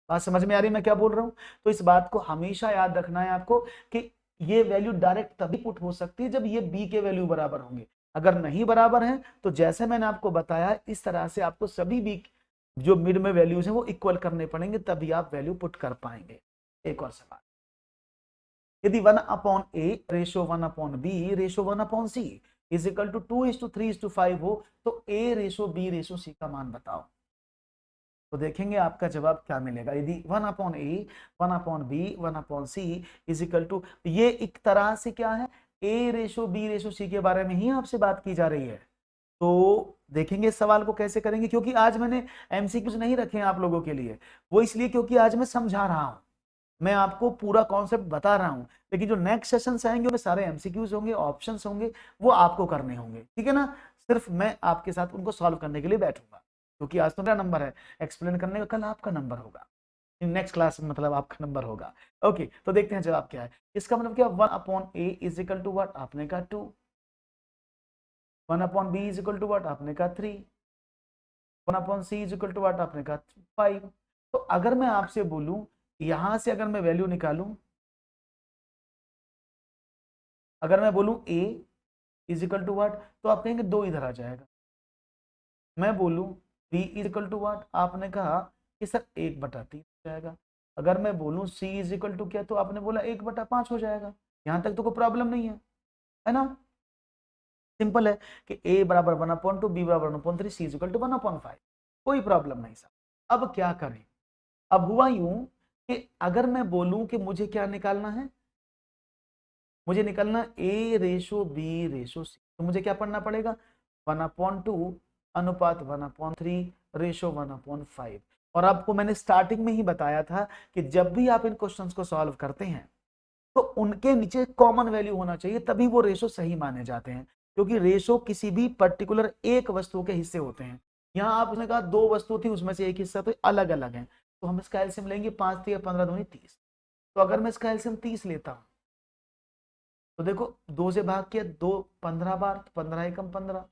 बात समझ में आ रही है मैं क्या बोल रहा हूं। तो इस बात को हमेशा याद रखना है आपको कि ये वैल्यू डायरेक्ट तभी पुट हो सकती है जब ये b के वैल्यू बराबर होंगे। अगर नहीं बराबर हैं तो जैसे मैंने आपको बताया इस तरह से आपको सभी b जो मिड में वैल्यूज हैं वो इक्वल करने पड़ेंगे, तभी आप वैल्यू पुट कर पाएंगे। एक और सवाल, यदि 1/a ratio 1/b ratio 1/c is equal to 2:3:5 हो तो A ratio B ratio C का मान बताओ। तो देखेंगे आपका जवाब क्या मिलेगा। यदि 1/a 1/b 1/c is equal to, ये एक तरह से क्या है, ए रेशो बी रेशो सी के बारे में ही आपसे बात की जा रही है। तो देखेंगे इस सवाल को कैसे करेंगे, क्योंकि आज मैंने एमसीक्यूज नहीं रखे हैं आप लोगों के लिए, वो इसलिए क्योंकि आज मैं समझा रहा हूं, मैं आपको पूरा कॉन्सेप्ट बता रहा हूं, लेकिन जो नेक्स्ट सेशंस आएंगे उनमें सारे एमसीक्यूज होंगे, ऑप्शंस होंगे, वो आपको करने होंगे, ठीक है ना। सिर्फ मैं आपके साथ उनको सॉल्व करने के लिए बैठूंगा, क्योंकि आज तो मेरा नंबर है एक्सप्लेन करने का, कल आपका नंबर होगा, नेक्स्ट क्लास में मतलब आपका नंबर होगा। ओके, तो देखते हैं जवाब क्या है। इसका मतलब क्या, 1/a is equal to what, आपने कहा 2, 1/b is equal to what, आपने कहा 3, 1/c is equal to what, आपने कहा 5। तो अगर मैं आपसे बोलूं, यहां से अगर मैं वैल्यू निकालूं, अगर मैं बोलूं a is equal to what, तो आप कहेंगे 2 इधर आ जाएगा। मैं बोलूं b is equal to what, आपने कहा कि सर 1/3 हो जाएगा। अगर मैं बोलूं c इज इक्वल टू क्या, तो आपने बोला 1/5 हो जाएगा। यहां तक तो कोई प्रॉब्लम नहीं है ना। सिंपल है कि a बराबर 1/2, b बराबर 1/3, c इज इक्वल टू 1/5, कोई प्रॉब्लम नहीं सर। अब क्या करें, अब हुआ यूं कि अगर मैं बोलूं कि मुझे क्या निकालना है, मुझे निकालना a ratio b ratio c, तो मुझे क्या पढ़ना पड़ेगा, 1/2 अनुपात 1/3 रेशो 1/5। और आपको मैंने स्टार्टिंग में ही बताया था कि जब भी आप इन क्वेश्चंस को सॉल्व करते हैं तो उनके नीचे कॉमन वैल्यू होना चाहिए, तभी वो रेशो सही माने जाते हैं, क्योंकि रेशो किसी भी पर्टिकुलर एक वस्तु के हिस्से होते हैं। यहाँ आपने कहा 2 वस्तु थी, उसमें से एक हिस्सा तो अलग अलग है, तो हम इसका एलसीएम लेंगे, 5 3 15 दूनी 30। तो अगर मैं इसका एलसीएम 30 लेता हूं, तो देखो 2 से भाग किया 2 15 बार, तो 15 एकम 15,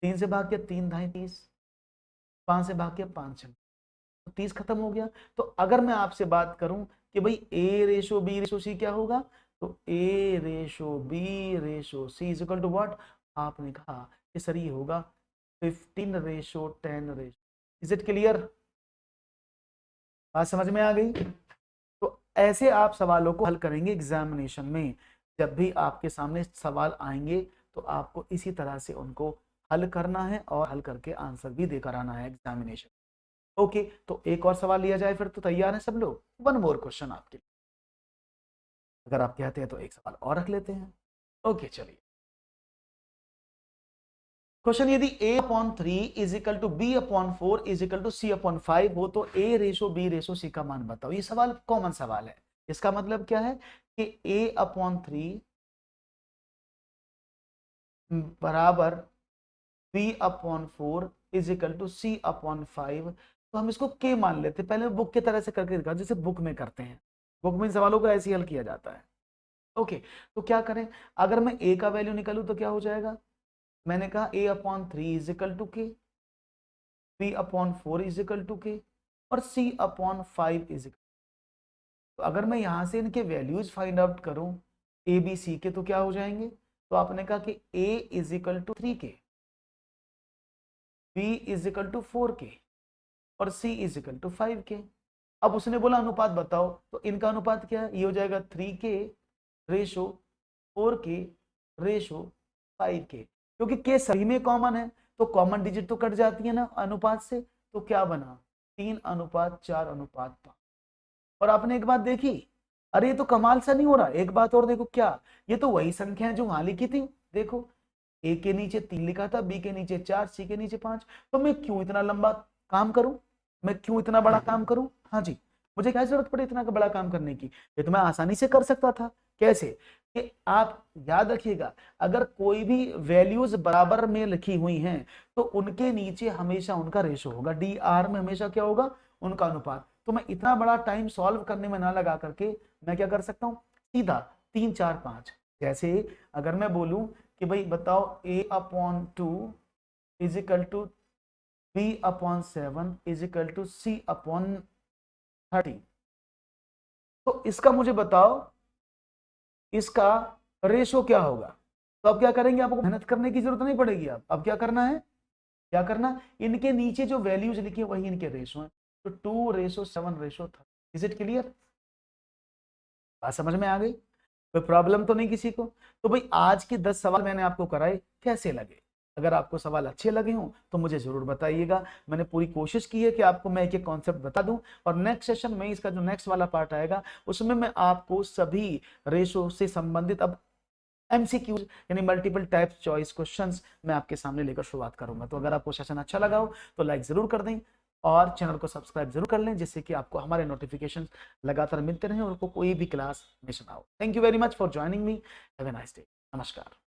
3 से भाग किया 3 ढाई 30, 5 से भाग किया 5 तो 30 खत्म हो गया। तो अगर मैं आपसे बात करूं कि भाई a ratio b ratio c क्या होगा, तो a ratio b ratio c is equal to what, आपने कहा कि सर ये होगा 15:10 रेशो। इज इट क्लियर, बात समझ में आ गई। तो ऐसे आप सवालों को हल करेंगे एग्जामिनेशन में, जब भी आपके सामने सवाल आएंगे तो आपको इसी तरह से उनको हल करना है और हल करके आंसर भी देकर आना है एग्जामिनेशन। ओके, तो एक और सवाल लिया जाए फिर, तो तैयार है सब लोग, 1 मोर क्वेश्चन आपके लिए, अगर आप कहते हैं तो एक सवाल और रख लेते हैं। ओके चलिए, क्वेश्चन, यदि a/3 is equal to b/4 is equal to c/5 हो तो a ratio b ratio c का मान बताओ। ये सवाल कॉमन सवाल है, इसका मतलब क्या है कि a/3 बराबर b/4 is equal to c/5, तो हम इसको k मान लेते हैं। पहले बुक की तरह से करके दिखा, जैसे बुक में करते हैं, बुक में सवालों को ऐसे हल किया जाता है। ओके, तो क्या करें, अगर मैं a का वैल्यू निकालूं तो क्या हो जाएगा, मैंने कहा a/3 is equal to k, b/4 is equal to k और c/5 इज इक्वल। तो अगर मैं यहां से इनके वैल्यूज फाइंड आउट करूं a b c के, तो क्या हो जाएंगे, तो आपने कहा कि a is equal to 3k, b is equal to 4k और c is equal to 5k। अब उसने बोला अनुपात बताओ, तो इनका अनुपात क्या है, ये हो जाएगा 3k ratio 4k ratio 5k, क्योंकि k सभी में कॉमन है, तो कॉमन डिजिट तो कट जाती है ना अनुपात से, तो क्या बना 3:4:5। और आपने एक बात देखी, अरे ये तो कमाल सा नहीं हो रहा, एक बात और देखो, क्या ये तो वही संख्या है जो वहां लिखी थी। देखो ए के नीचे 3 लिखा था, बी के नीचे 4, सी के नीचे 5, तो मैं क्यों इतना लंबा काम करूं, मैं क्यों इतना बड़ा काम करूं। हाँ जी, मुझे क्या जरूरत पड़ी इतना बड़ा काम करने की, ये तो मैं आसानी से कर सकता था। कैसे, कि आप याद रखिएगा, अगर कोई भी वैल्यूज बराबर में लिखी हुई हैं तो उनके नीचे हमेशा उनका रेशो होगा, डी आर में हमेशा क्या होगा, उनका अनुपात। तो मैं इतना बड़ा टाइम सॉल्व करने में ना लगा करके मैं क्या कर सकता हूं, सीधा 3 4 5। जैसे अगर मैं बोलूं कि भाई बताओ a/2 is equal to b/7 is equal to c/30, तो इसका मुझे बताओ इसका रेशो क्या होगा। तो अब क्या करेंगे, आपको मेहनत करने की जरूरत नहीं पड़ेगी। अब क्या करना है, क्या करना, इनके नीचे जो वैल्यूज लिखी है वही इनके रेशो है, तो 2:7:30। इज इट क्लियर, बात समझ में आ गई। कोई प्रॉब्लम तो नहीं किसी को? तो भाई आज के 10 सवाल मैंने आपको कराए, कैसे लगे? अगर आपको सवाल अच्छे लगे हों तो मुझे जरूर बताइएगा। मैंने पूरी कोशिश की है कि आपको मैं एक एक कॉन्सेप्ट बता दूं, और नेक्स्ट सेशन में इसका जो नेक्स्ट वाला पार्ट आएगा उसमें मैं आपको सभी रेशो से संबंधित अब एमसीक्यूज यानी मल्टीपल टाइप चॉइस क्वेश्चंस मैं आपके सामने लेकर शुरुआत करूंगा। तो अगर आपको सेशन अच्छा लगा हो तो लाइक जरूर कर दें और चैनल को सब्सक्राइब जरूर कर लें, जिससे कि आपको हमारे नोटिफिकेशन लगातार मिलते रहें और कोई भी क्लास मिस ना हो। Thank you very much for joining me. Have a nice day. नमस्कार।